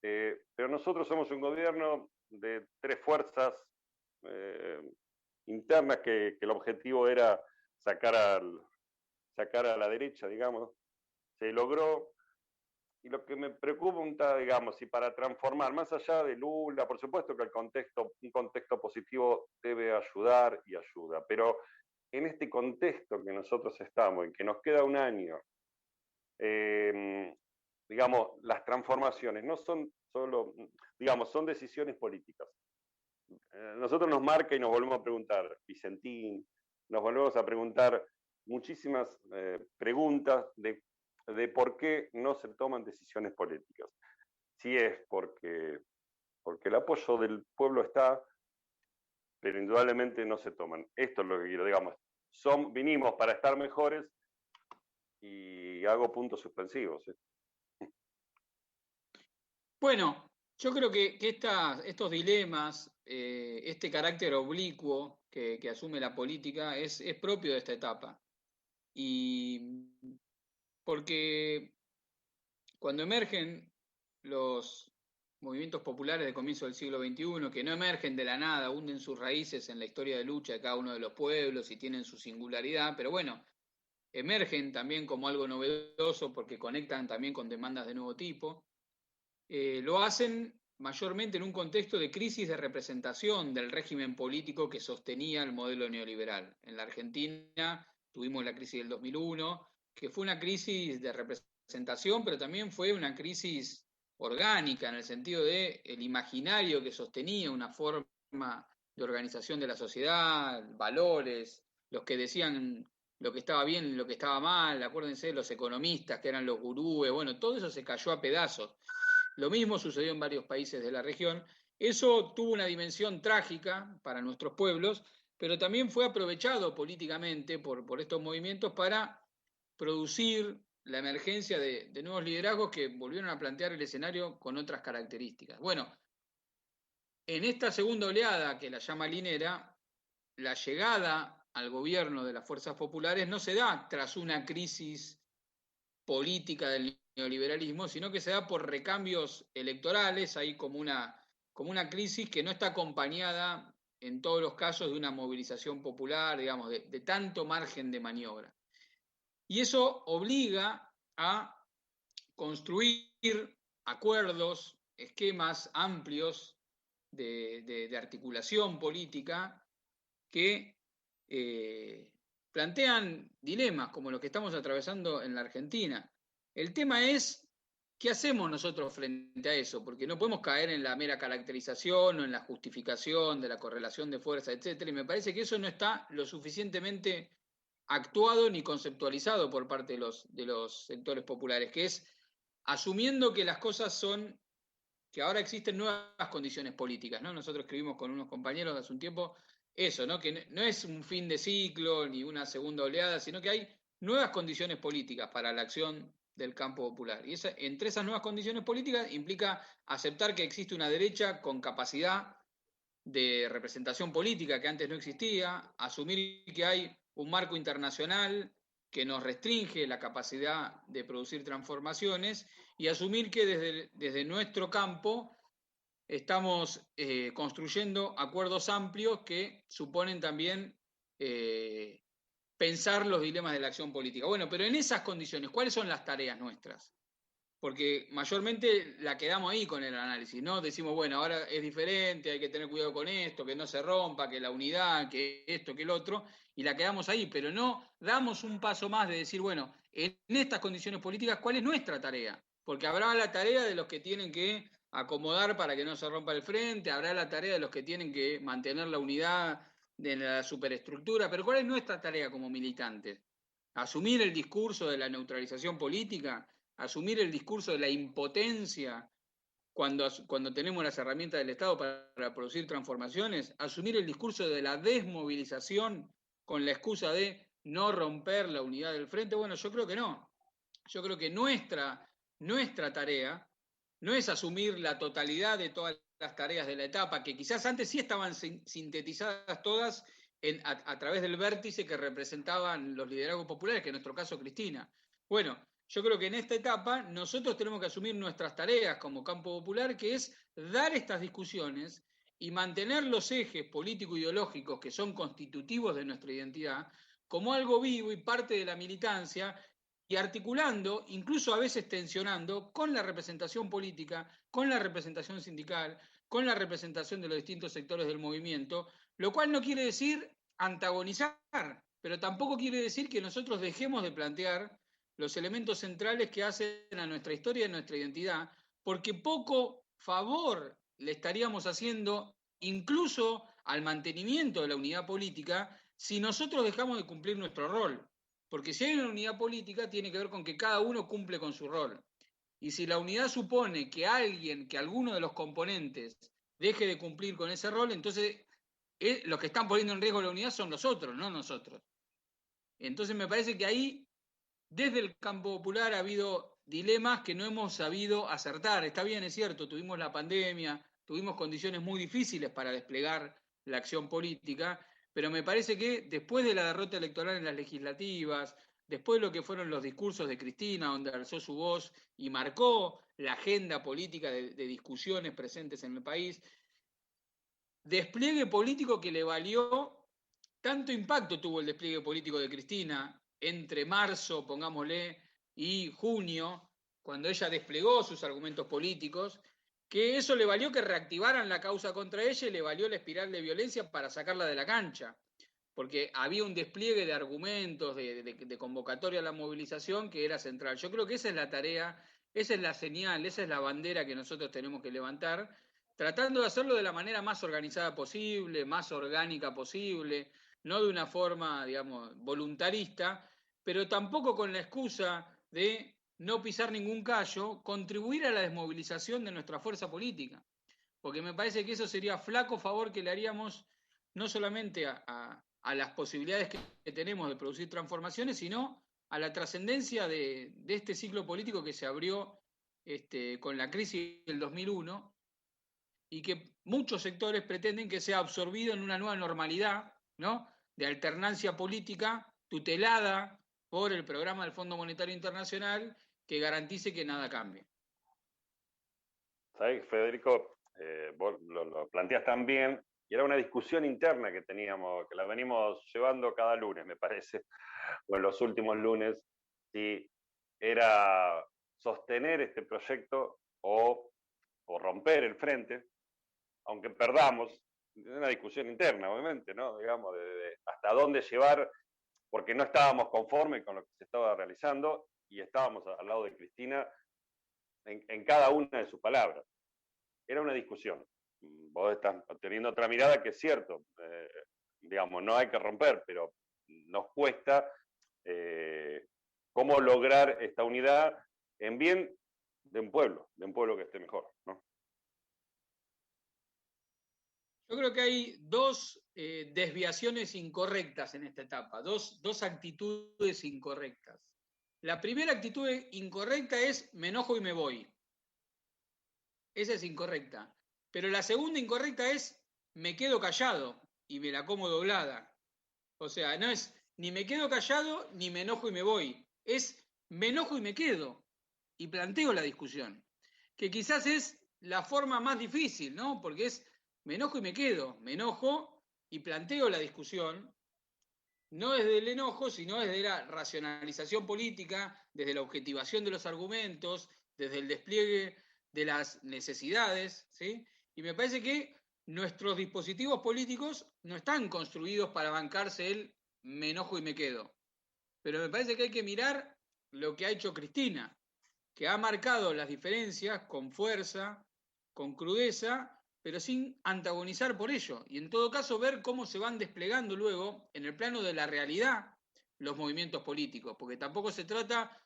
pero nosotros somos un gobierno de tres fuerzas internas que el objetivo era sacar a la derecha, digamos. Se logró, y lo que me preocupa, digamos, si para transformar, más allá de Lula, por supuesto que un contexto positivo debe ayudar y ayuda, pero en este contexto que nosotros estamos, en que nos queda un año, digamos, las transformaciones no son solo, digamos, son decisiones políticas. Nosotros nos marca y nos volvemos a preguntar, Vicentín, nos volvemos a preguntar muchísimas preguntas de por qué no se toman decisiones políticas. Si es porque el apoyo del pueblo está, pero indudablemente no se toman. Esto es lo que quiero, digamos, vinimos para estar mejores, y hago puntos suspensivos. Bueno, yo creo que estos dilemas, este carácter oblicuo que asume la política es propio de esta etapa. Y porque cuando emergen los movimientos populares de comienzo del siglo XXI, que no emergen de la nada, hunden sus raíces en la historia de lucha de cada uno de los pueblos y tienen su singularidad, pero bueno, emergen también como algo novedoso porque conectan también con demandas de nuevo tipo. Lo hacen mayormente en un contexto de crisis de representación del régimen político que sostenía el modelo neoliberal. En la Argentina tuvimos la crisis del 2001, que fue una crisis de representación, pero también fue una crisis orgánica en el sentido de el imaginario que sostenía una forma de organización de la sociedad, valores, los que decían lo que estaba bien y lo que estaba mal, acuérdense, los economistas que eran los gurúes, bueno, todo eso se cayó a pedazos. Lo mismo sucedió en varios países de la región. Eso tuvo una dimensión trágica para nuestros pueblos, pero también fue aprovechado políticamente por estos movimientos para producir la emergencia de nuevos liderazgos que volvieron a plantear el escenario con otras características. Bueno, en esta segunda oleada, que la llama Linera, la llegada al gobierno de las fuerzas populares no se da tras una crisis política del neoliberalismo, sino que se da por recambios electorales. Hay como una crisis que no está acompañada en todos los casos de una movilización popular, digamos, de tanto margen de maniobra. Y eso obliga a construir acuerdos, esquemas amplios de articulación política que plantean dilemas como los que estamos atravesando en la Argentina. El tema es, ¿qué hacemos nosotros frente a eso? Porque no podemos caer en la mera caracterización o en la justificación de la correlación de fuerza, etcétera, y me parece que eso no está lo suficientemente actuado ni conceptualizado por parte de los sectores populares, que es asumiendo que las cosas son, que ahora existen nuevas condiciones políticas, ¿no? Nosotros escribimos con unos compañeros hace un tiempo eso, ¿no? Que no es un fin de ciclo ni una segunda oleada, sino que hay nuevas condiciones políticas para la acción del campo popular. Y entre esas nuevas condiciones políticas implica aceptar que existe una derecha con capacidad de representación política que antes no existía, asumir que hay un marco internacional que nos restringe la capacidad de producir transformaciones y asumir que desde nuestro campo estamos construyendo acuerdos amplios que suponen también pensar los dilemas de la acción política. Bueno, pero en esas condiciones, ¿cuáles son las tareas nuestras? porque mayormente la quedamos ahí con el análisis, ¿no? Decimos, bueno, ahora es diferente, hay que tener cuidado con esto, que no se rompa, que la unidad, que esto, que el otro, y la quedamos ahí, pero no damos un paso más de decir, bueno, en estas condiciones políticas, ¿cuál es nuestra tarea? Porque habrá la tarea de los que tienen que acomodar para que no se rompa el frente, habrá la tarea de los que tienen que mantener la unidad de la superestructura, pero ¿cuál es nuestra tarea como militantes? ¿Asumir el discurso de la neutralización política? ¿Asumir el discurso de la impotencia cuando tenemos las herramientas del Estado para producir transformaciones? ¿Asumir el discurso de la desmovilización con la excusa de no romper la unidad del frente? Bueno, yo creo que no. Yo creo que nuestra tarea no es asumir la totalidad de todas las tareas de la etapa, que quizás antes sí estaban sintetizadas todas a través del vértice que representaban los liderazgos populares, que en nuestro caso Cristina. Bueno, yo creo que en esta etapa nosotros tenemos que asumir nuestras tareas como campo popular, que es dar estas discusiones y mantener los ejes político-ideológicos que son constitutivos de nuestra identidad como algo vivo y parte de la militancia, y articulando, incluso a veces tensionando, con la representación política, con la representación sindical, con la representación de los distintos sectores del movimiento, lo cual no quiere decir antagonizar, pero tampoco quiere decir que nosotros dejemos de plantear los elementos centrales que hacen a nuestra historia y a nuestra identidad, porque poco favor le estaríamos haciendo incluso al mantenimiento de la unidad política si nosotros dejamos de cumplir nuestro rol. Porque si hay una unidad política, tiene que ver con que cada uno cumple con su rol. Y si la unidad supone que alguno de los componentes deje de cumplir con ese rol, entonces los que están poniendo en riesgo la unidad son los otros, no nosotros. Entonces me parece que ahí, desde el campo popular, ha habido dilemas que no hemos sabido acertar. Está bien, es cierto, tuvimos la pandemia, tuvimos condiciones muy difíciles para desplegar la acción política, pero me parece que después de la derrota electoral en las legislativas, después de lo que fueron los discursos de Cristina, donde alzó su voz y marcó la agenda política de discusiones presentes en el país, despliegue político que le valió, tanto impacto tuvo el despliegue político de Cristina entre marzo, pongámosle, y junio, cuando ella desplegó sus argumentos políticos, que eso le valió que reactivaran la causa contra ella y le valió la espiral de violencia para sacarla de la cancha, porque había un despliegue de argumentos, de convocatoria a la movilización que era central. Yo creo que esa es la tarea, esa es la señal, esa es la bandera que nosotros tenemos que levantar, tratando de hacerlo de la manera más organizada posible, más orgánica posible, no de una forma, digamos, voluntarista, pero tampoco con la excusa de no pisar ningún callo, contribuir a la desmovilización de nuestra fuerza política. Porque me parece que eso sería flaco favor que le haríamos no solamente a las posibilidades que tenemos de producir transformaciones, sino a la trascendencia de este ciclo político que se abrió con la crisis del 2001 y que muchos sectores pretenden que sea absorbido en una nueva normalidad, ¿no?, de alternancia política tutelada por el programa del Fondo Monetario Internacional que garantice que nada cambie. ¿Sabes, Federico? Vos lo planteas tan bien, y era una discusión interna que teníamos, que la venimos llevando cada lunes, me parece, o en los últimos lunes, si era sostener este proyecto o romper el frente, aunque perdamos. Una discusión interna, obviamente, ¿no? Digamos, de hasta dónde llevar, porque no estábamos conformes con lo que se estaba realizando y estábamos al lado de Cristina en cada una de sus palabras. Era una discusión. Vos estás teniendo otra mirada que es cierto. Digamos, no hay que romper, pero nos cuesta cómo lograr esta unidad en bien de un pueblo que esté mejor, ¿no? Yo creo que hay dos desviaciones incorrectas en esta etapa, dos actitudes incorrectas. La primera actitud incorrecta es me enojo y me voy. Esa es incorrecta. Pero la segunda incorrecta es me quedo callado y me la como doblada. O sea, no es ni me quedo callado ni me enojo y me voy. Es me enojo y me quedo y planteo la discusión. Que quizás es la forma más difícil, ¿no? Porque es me enojo y me quedo. Me enojo y planteo la discusión, no desde el enojo, sino desde la racionalización política, desde la objetivación de los argumentos, desde el despliegue de las necesidades, ¿sí? Y me parece que nuestros dispositivos políticos no están construidos para bancarse el me enojo y me quedo. Pero me parece que hay que mirar lo que ha hecho Cristina, que ha marcado las diferencias con fuerza, con crudeza, pero sin antagonizar por ello. Y en todo caso ver cómo se van desplegando luego en el plano de la realidad los movimientos políticos, porque tampoco se trata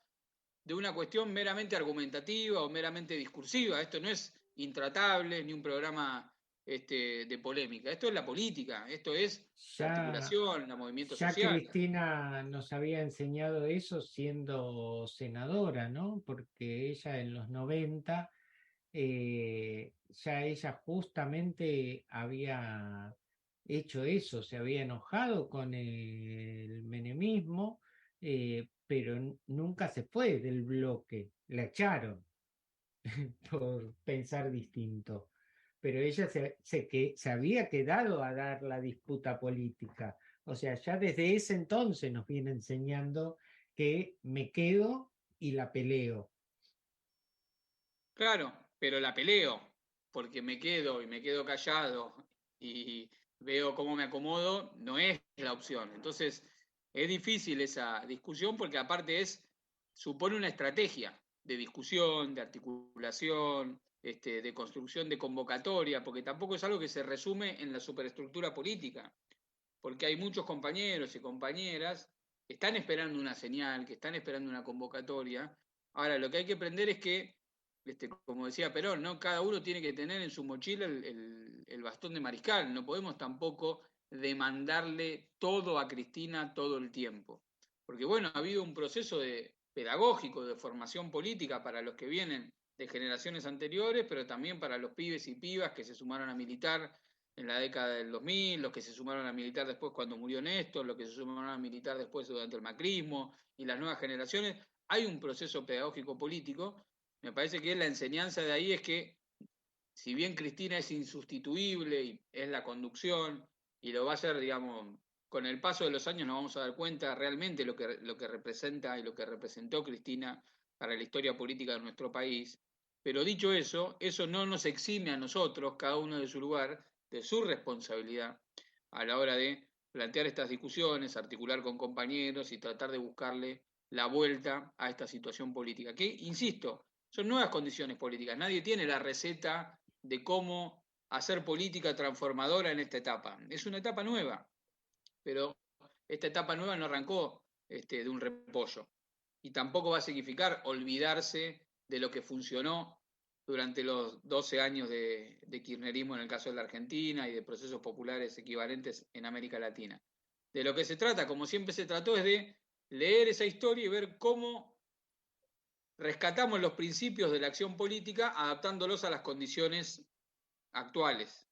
de una cuestión meramente argumentativa o meramente discursiva. Esto no es Intratable ni un programa de polémica. Esto es la política, esto es la Ya, articulación, el movimiento ya social. Cristina nos había enseñado eso siendo senadora, ¿no? Porque ella en los 90, ya ella justamente había hecho eso, se había enojado con el menemismo, pero nunca se fue del bloque, la echaron por pensar distinto. Pero ella se había quedado a dar la disputa política. O sea, ya desde ese entonces nos viene enseñando que me quedo y la peleo. Claro, pero la peleo, porque me quedo y me quedo callado y veo cómo me acomodo, no es la opción. Entonces, es difícil esa discusión porque aparte supone una estrategia de discusión, de articulación, de construcción de convocatoria, porque tampoco es algo que se resume en la superestructura política, porque hay muchos compañeros y compañeras que están esperando una señal, que están esperando una convocatoria. Ahora, lo que hay que aprender es que, como decía Perón, ¿no? Cada uno tiene que tener en su mochila el bastón de mariscal. No podemos tampoco demandarle todo a Cristina todo el tiempo. Porque bueno, ha habido un proceso pedagógico de formación política para los que vienen de generaciones anteriores, pero también para los pibes y pibas que se sumaron a militar en la década del 2000, los que se sumaron a militar después cuando murió Néstor, los que se sumaron a militar después durante el macrismo y las nuevas generaciones. Hay un proceso pedagógico político. Me parece que la enseñanza de ahí es que, si bien Cristina es insustituible y es la conducción, y lo va a ser, digamos, con el paso de los años nos vamos a dar cuenta realmente lo que representa y lo que representó Cristina para la historia política de nuestro país. Pero dicho eso, eso no nos exime a nosotros, cada uno de su lugar, de su responsabilidad a la hora de plantear estas discusiones, articular con compañeros y tratar de buscarle la vuelta a esta situación política. Que, insisto, son nuevas condiciones políticas. Nadie tiene la receta de cómo hacer política transformadora en esta etapa. Es una etapa nueva, pero esta etapa nueva no arrancó de un repollo. Y tampoco va a significar olvidarse de lo que funcionó durante los 12 años de kirchnerismo en el caso de la Argentina y de procesos populares equivalentes en América Latina. De lo que se trata, como siempre se trató, es de leer esa historia y ver cómo rescatamos los principios de la acción política adaptándolos a las condiciones actuales.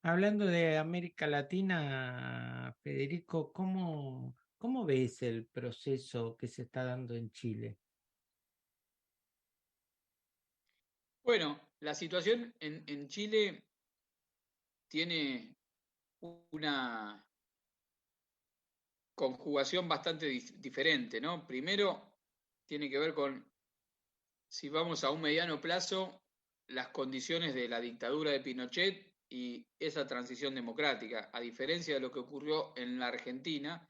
Hablando de América Latina, Federico, ¿cómo ves el proceso que se está dando en Chile? Bueno, la situación en Chile tiene una conjugación bastante diferente, ¿no? Primero, tiene que ver con, si vamos a un mediano plazo, las condiciones de la dictadura de Pinochet y esa transición democrática. A diferencia de lo que ocurrió en la Argentina,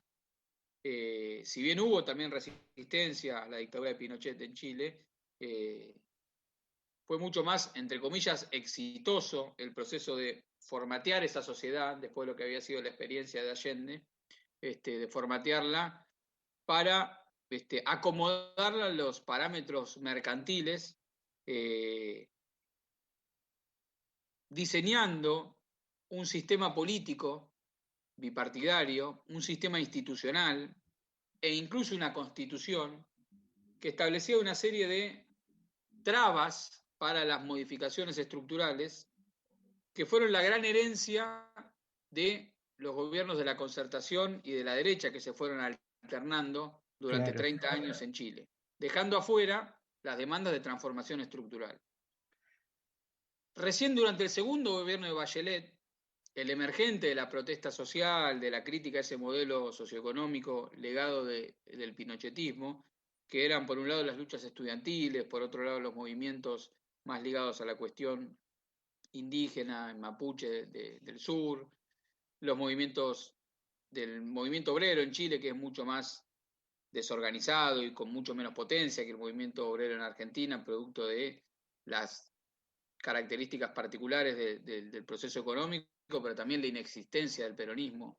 si bien hubo también resistencia a la dictadura de Pinochet en Chile, fue mucho más, entre comillas, exitoso el proceso de formatear esa sociedad, después de lo que había sido la experiencia de Allende, de formatearla para acomodarla a los parámetros mercantiles, diseñando un sistema político bipartidario, un sistema institucional e incluso una constitución que establecía una serie de trabas para las modificaciones estructurales que fueron la gran herencia de los gobiernos de la concertación y de la derecha que se fueron alternando durante Claro. 30 años en Chile, dejando afuera las demandas de transformación estructural. Recién durante el segundo gobierno de Bachelet, el emergente de la protesta social, de la crítica a ese modelo socioeconómico legado del pinochetismo, que eran por un lado las luchas estudiantiles, por otro lado los movimientos más ligados a la cuestión indígena, mapuche del sur, los movimientos del movimiento obrero en Chile, que es mucho más desorganizado y con mucho menos potencia que el movimiento obrero en Argentina, producto de las características particulares del proceso económico, pero también la inexistencia del peronismo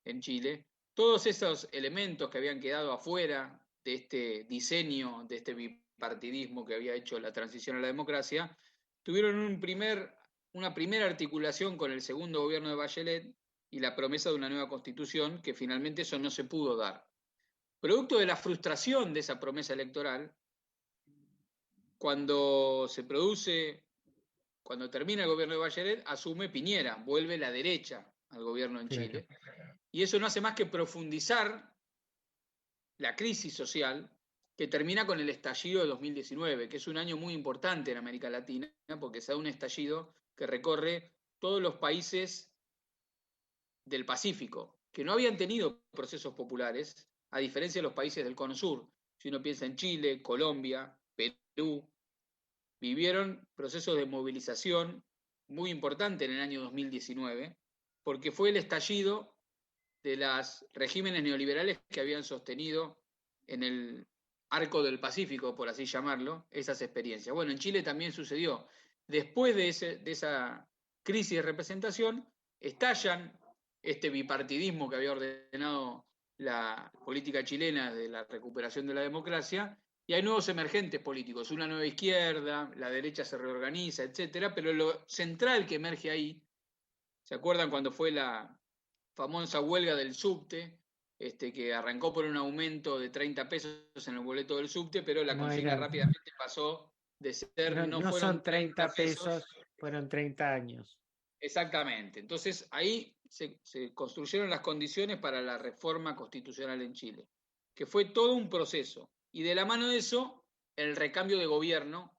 en Chile. Todos esos elementos que habían quedado afuera de este diseño, de este bipartidismo que había hecho la transición a la democracia, tuvieron una primera articulación con el segundo gobierno de Bachelet y la promesa de una nueva constitución, que finalmente eso no se pudo dar. Producto de la frustración de esa promesa electoral, cuando termina el gobierno de Bachelet, asume Piñera, vuelve la derecha al gobierno en Chile. Y eso no hace más que profundizar la crisis social que termina con el estallido de 2019, que es un año muy importante en América Latina, porque se da un estallido que recorre todos los países del Pacífico, que no habían tenido procesos populares, a diferencia de los países del Cono Sur. Si uno piensa en Chile, Colombia, Perú, vivieron procesos de movilización muy importantes en el año 2019, porque fue el estallido de los regímenes neoliberales que habían sostenido en el arco del Pacífico, por así llamarlo, esas experiencias. Bueno, en Chile también sucedió. Después de esa crisis de representación, estallan este bipartidismo que había ordenado la política chilena de la recuperación de la democracia, y hay nuevos emergentes políticos, una nueva izquierda, la derecha se reorganiza, etcétera, pero lo central que emerge ahí, ¿se acuerdan cuando fue la famosa huelga del subte, que arrancó por un aumento de 30 pesos en el boleto del subte, pero la consigna rápidamente pasó de ser, no fueron son 30 pesos, fueron 30 años. Exactamente. Entonces ahí se construyeron las condiciones para la reforma constitucional en Chile, que fue todo un proceso. Y de la mano de eso, el recambio de gobierno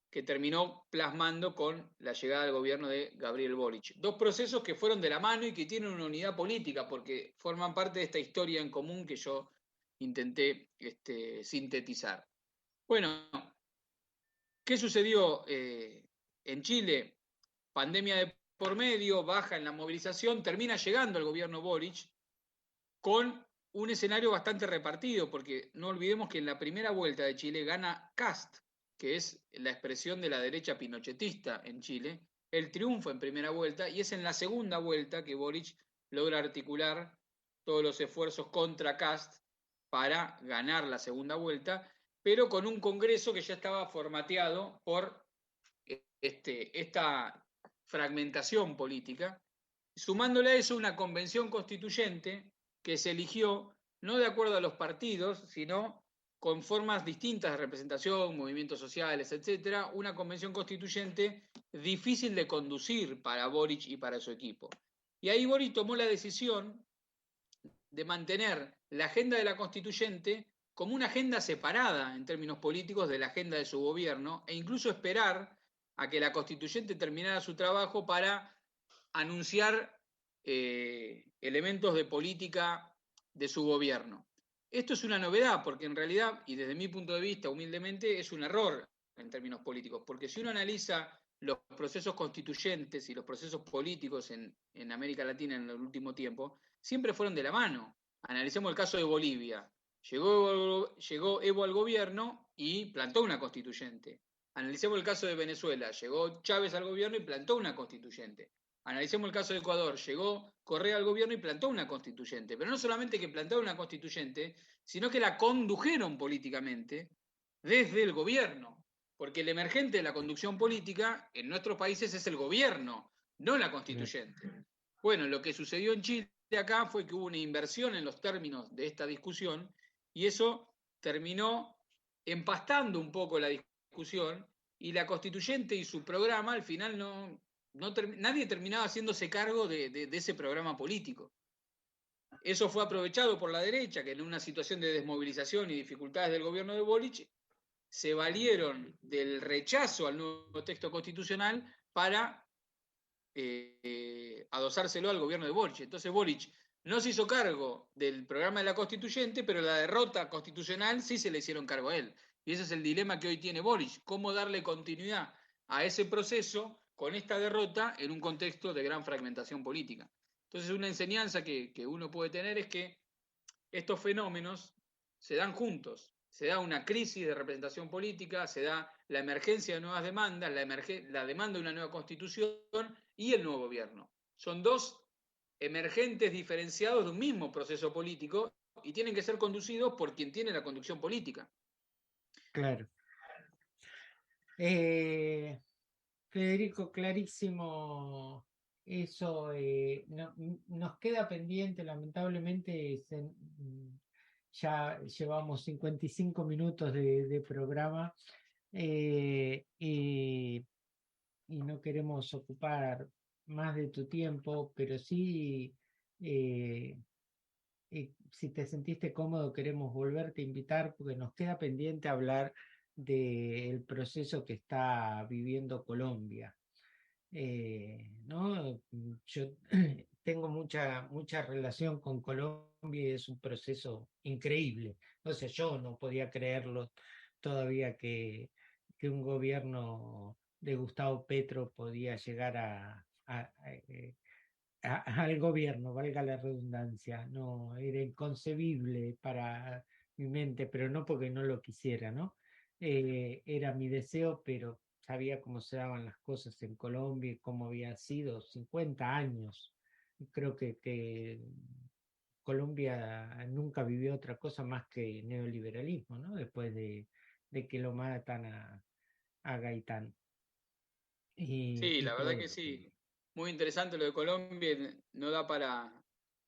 que terminó plasmando con la llegada del gobierno de Gabriel Boric. Dos procesos que fueron de la mano y que tienen una unidad política, porque forman parte de esta historia en común que yo intenté sintetizar. Bueno, ¿qué sucedió en Chile? Pandemia de por medio, baja en la movilización, termina llegando el gobierno Boric con un escenario bastante repartido, porque no olvidemos que en la primera vuelta de Chile gana Kast, que es la expresión de la derecha pinochetista en Chile. Él triunfa en primera vuelta y es en la segunda vuelta que Boric logra articular todos los esfuerzos contra Kast para ganar la segunda vuelta, pero con un Congreso que ya estaba formateado por esta fragmentación política, sumándole a eso una convención constituyente que se eligió no de acuerdo a los partidos, sino con formas distintas de representación, movimientos sociales, etcétera, una convención constituyente difícil de conducir para Boric y para su equipo. Y ahí Boric tomó la decisión de mantener la agenda de la constituyente como una agenda separada en términos políticos de la agenda de su gobierno, e incluso esperar a que la constituyente terminara su trabajo para anunciar elementos de política de su gobierno. Esto es una novedad, porque en realidad, y desde mi punto de vista, humildemente, es un error en términos políticos, porque si uno analiza los procesos constituyentes y los procesos políticos en América Latina en el último tiempo, siempre fueron de la mano. Analicemos el caso de Bolivia. Llegó Evo al gobierno y plantó una constituyente. Analicemos el caso de Venezuela. Llegó Chávez al gobierno y plantó una constituyente. Analicemos el caso de Ecuador. Llegó Correa al gobierno y plantó una constituyente. Pero no solamente que plantaron una constituyente, sino que la condujeron políticamente desde el gobierno. Porque el emergente de la conducción política en nuestros países es el gobierno, no la constituyente. Bueno, lo que sucedió en Chile acá fue que hubo una inversión en los términos de esta discusión y eso terminó empastando un poco la discusión, y la constituyente y su programa al final nadie terminaba haciéndose cargo de ese programa político. Eso fue aprovechado por la derecha, que en una situación de desmovilización y dificultades del gobierno de Boric se valieron del rechazo al nuevo texto constitucional para adosárselo al gobierno de Boric. Entonces Boric no se hizo cargo del programa de la constituyente, pero la derrota constitucional sí se le hicieron cargo a él. Y ese es el dilema que hoy tiene Boric, cómo darle continuidad a ese proceso con esta derrota en un contexto de gran fragmentación política. Entonces, una enseñanza que uno puede tener es que estos fenómenos se dan juntos. Se da una crisis de representación política, se da la emergencia de nuevas demandas, la demanda de una nueva constitución y el nuevo gobierno. Son dos emergentes diferenciados de un mismo proceso político y tienen que ser conducidos por quien tiene la conducción política. Claro. Federico, clarísimo eso. Nos queda pendiente, lamentablemente, ya llevamos 55 minutos de programa y no queremos ocupar más de tu tiempo, pero sí, si te sentiste cómodo, queremos volverte a invitar porque nos queda pendiente hablar del proceso que está viviendo Colombia. ¿No? Yo tengo mucha relación con Colombia y es un proceso increíble. O sea, yo no podía creerlo todavía que un gobierno de Gustavo Petro podía llegar al gobierno, valga la redundancia. No, era inconcebible para mi mente, pero no porque no lo quisiera, ¿no? Era mi deseo, pero sabía cómo se daban las cosas en Colombia y cómo había sido 50 años. Creo que Colombia nunca vivió otra cosa más que neoliberalismo, ¿no? Después de que lo matan a Gaitán Sí, y la verdad todo que lo que... sí. Muy interesante lo de Colombia. No da para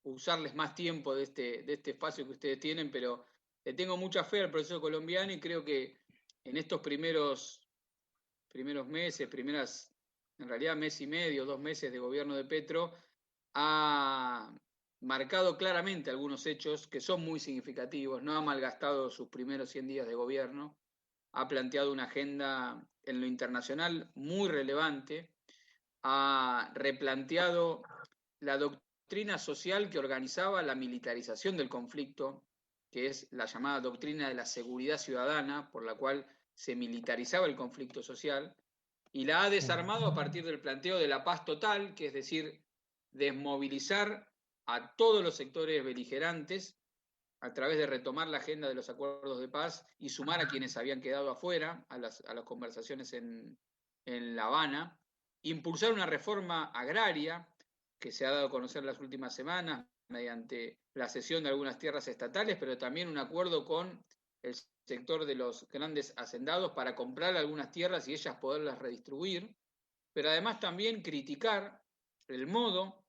usarles más tiempo de este espacio que ustedes tienen, pero le tengo mucha fe al proceso colombiano y creo que en estos primeros meses, en realidad mes y medio, 2 meses de gobierno de Petro, ha marcado claramente algunos hechos que son muy significativos, no ha malgastado sus primeros 100 días de gobierno, ha planteado una agenda en lo internacional muy relevante, ha replanteado la doctrina social que organizaba la militarización del conflicto, que es la llamada doctrina de la seguridad ciudadana, por la cual se militarizaba el conflicto social, y la ha Sí. desarmado a partir del planteo de la paz total, que es decir, desmovilizar a todos los sectores beligerantes a través de retomar la agenda de los acuerdos de paz y sumar a quienes habían quedado afuera a las conversaciones en La Habana, impulsar una reforma agraria que se ha dado a conocer las últimas semanas mediante la cesión de algunas tierras estatales, pero también un acuerdo con el sector de los grandes hacendados para comprar algunas tierras y ellas poderlas redistribuir, pero además también criticar el modo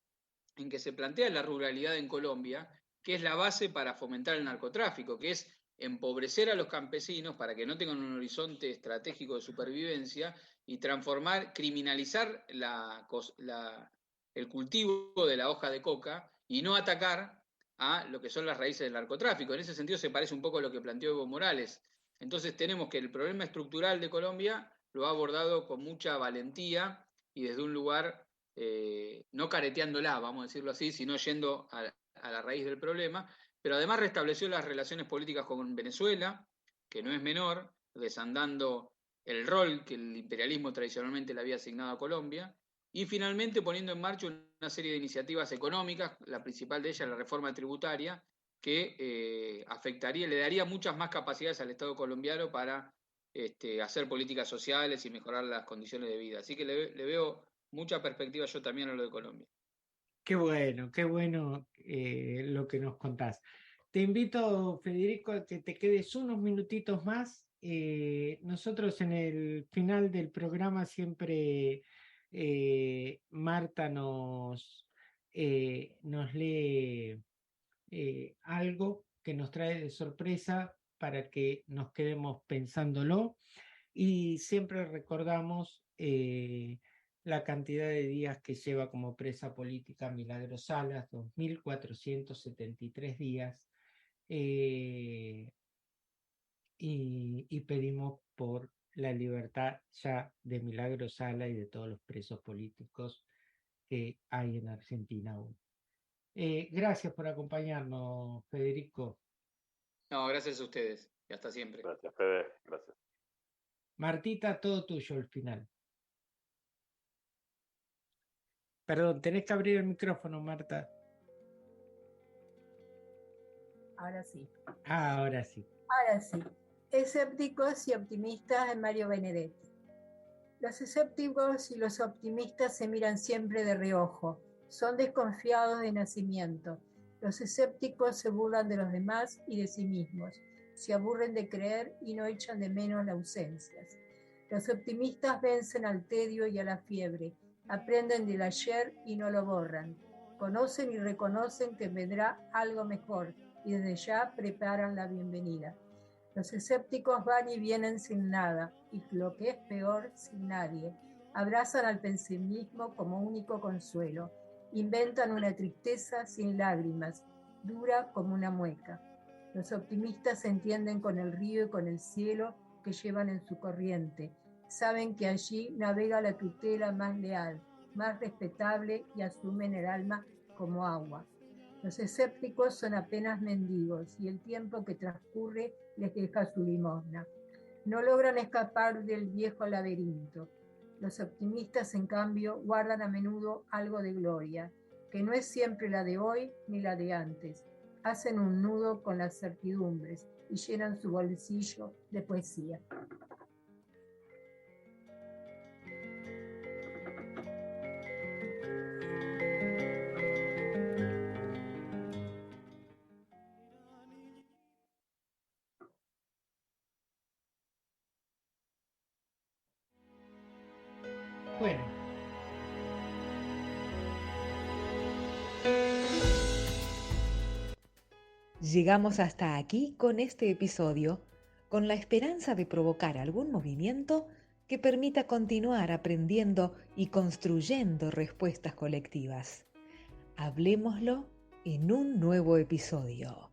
en que se plantea la ruralidad en Colombia, que es la base para fomentar el narcotráfico, que es empobrecer a los campesinos para que no tengan un horizonte estratégico de supervivencia y criminalizar el cultivo de la hoja de coca y no atacar a lo que son las raíces del narcotráfico. En ese sentido se parece un poco a lo que planteó Evo Morales. Entonces tenemos que el problema estructural de Colombia lo ha abordado con mucha valentía y desde un lugar no careteándola, vamos a decirlo así, sino yendo a la raíz del problema, pero además restableció las relaciones políticas con Venezuela, que no es menor, desandando el rol que el imperialismo tradicionalmente le había asignado a Colombia, y finalmente poniendo en marcha una serie de iniciativas económicas, la principal de ellas la reforma tributaria, que le daría muchas más capacidades al Estado colombiano para hacer políticas sociales y mejorar las condiciones de vida. Así que le veo mucha perspectiva yo también a lo de Colombia. Qué bueno lo que nos contás. Te invito, Federico, a que te quedes unos minutitos más. Nosotros en el final del programa siempre Marta nos lee algo que nos trae de sorpresa para que nos quedemos pensándolo y siempre recordamos la cantidad de días que lleva como presa política Milagros Salas, 2.473 días, eh, y pedimos por la libertad ya de Milagros Sala y de todos los presos políticos que hay en Argentina aún. Gracias por acompañarnos, Federico. No, gracias a ustedes y hasta siempre. Gracias, Fede. Gracias. Martita, todo tuyo al final. Perdón, tenés que abrir el micrófono, Marta. Ahora sí. Ahora sí. Ahora sí. Escépticos y optimistas de Mario Benedetti. Los escépticos y los optimistas se miran siempre de reojo. Son desconfiados de nacimiento. Los escépticos se burlan de los demás y de sí mismos. Se aburren de creer y no echan de menos las ausencias. Los optimistas vencen al tedio y a la fiebre. Aprenden del ayer y no lo borran. Conocen y reconocen que vendrá algo mejor y desde ya preparan la bienvenida. Los escépticos van y vienen sin nada y lo que es peor, sin nadie. Abrazan al pesimismo como único consuelo. Inventan una tristeza sin lágrimas, dura como una mueca. Los optimistas se entienden con el río y con el cielo que llevan en su corriente. Saben que allí navega la tutela más leal, más respetable y asumen el alma como agua. Los escépticos son apenas mendigos y el tiempo que transcurre les deja su limosna. No logran escapar del viejo laberinto. Los optimistas, en cambio, guardan a menudo algo de gloria, que no es siempre la de hoy ni la de antes. Hacen un nudo con las certidumbres y llenan su bolsillo de poesía. Bueno. Llegamos hasta aquí con este episodio, con la esperanza de provocar algún movimiento que permita continuar aprendiendo y construyendo respuestas colectivas. Hablémoslo en un nuevo episodio.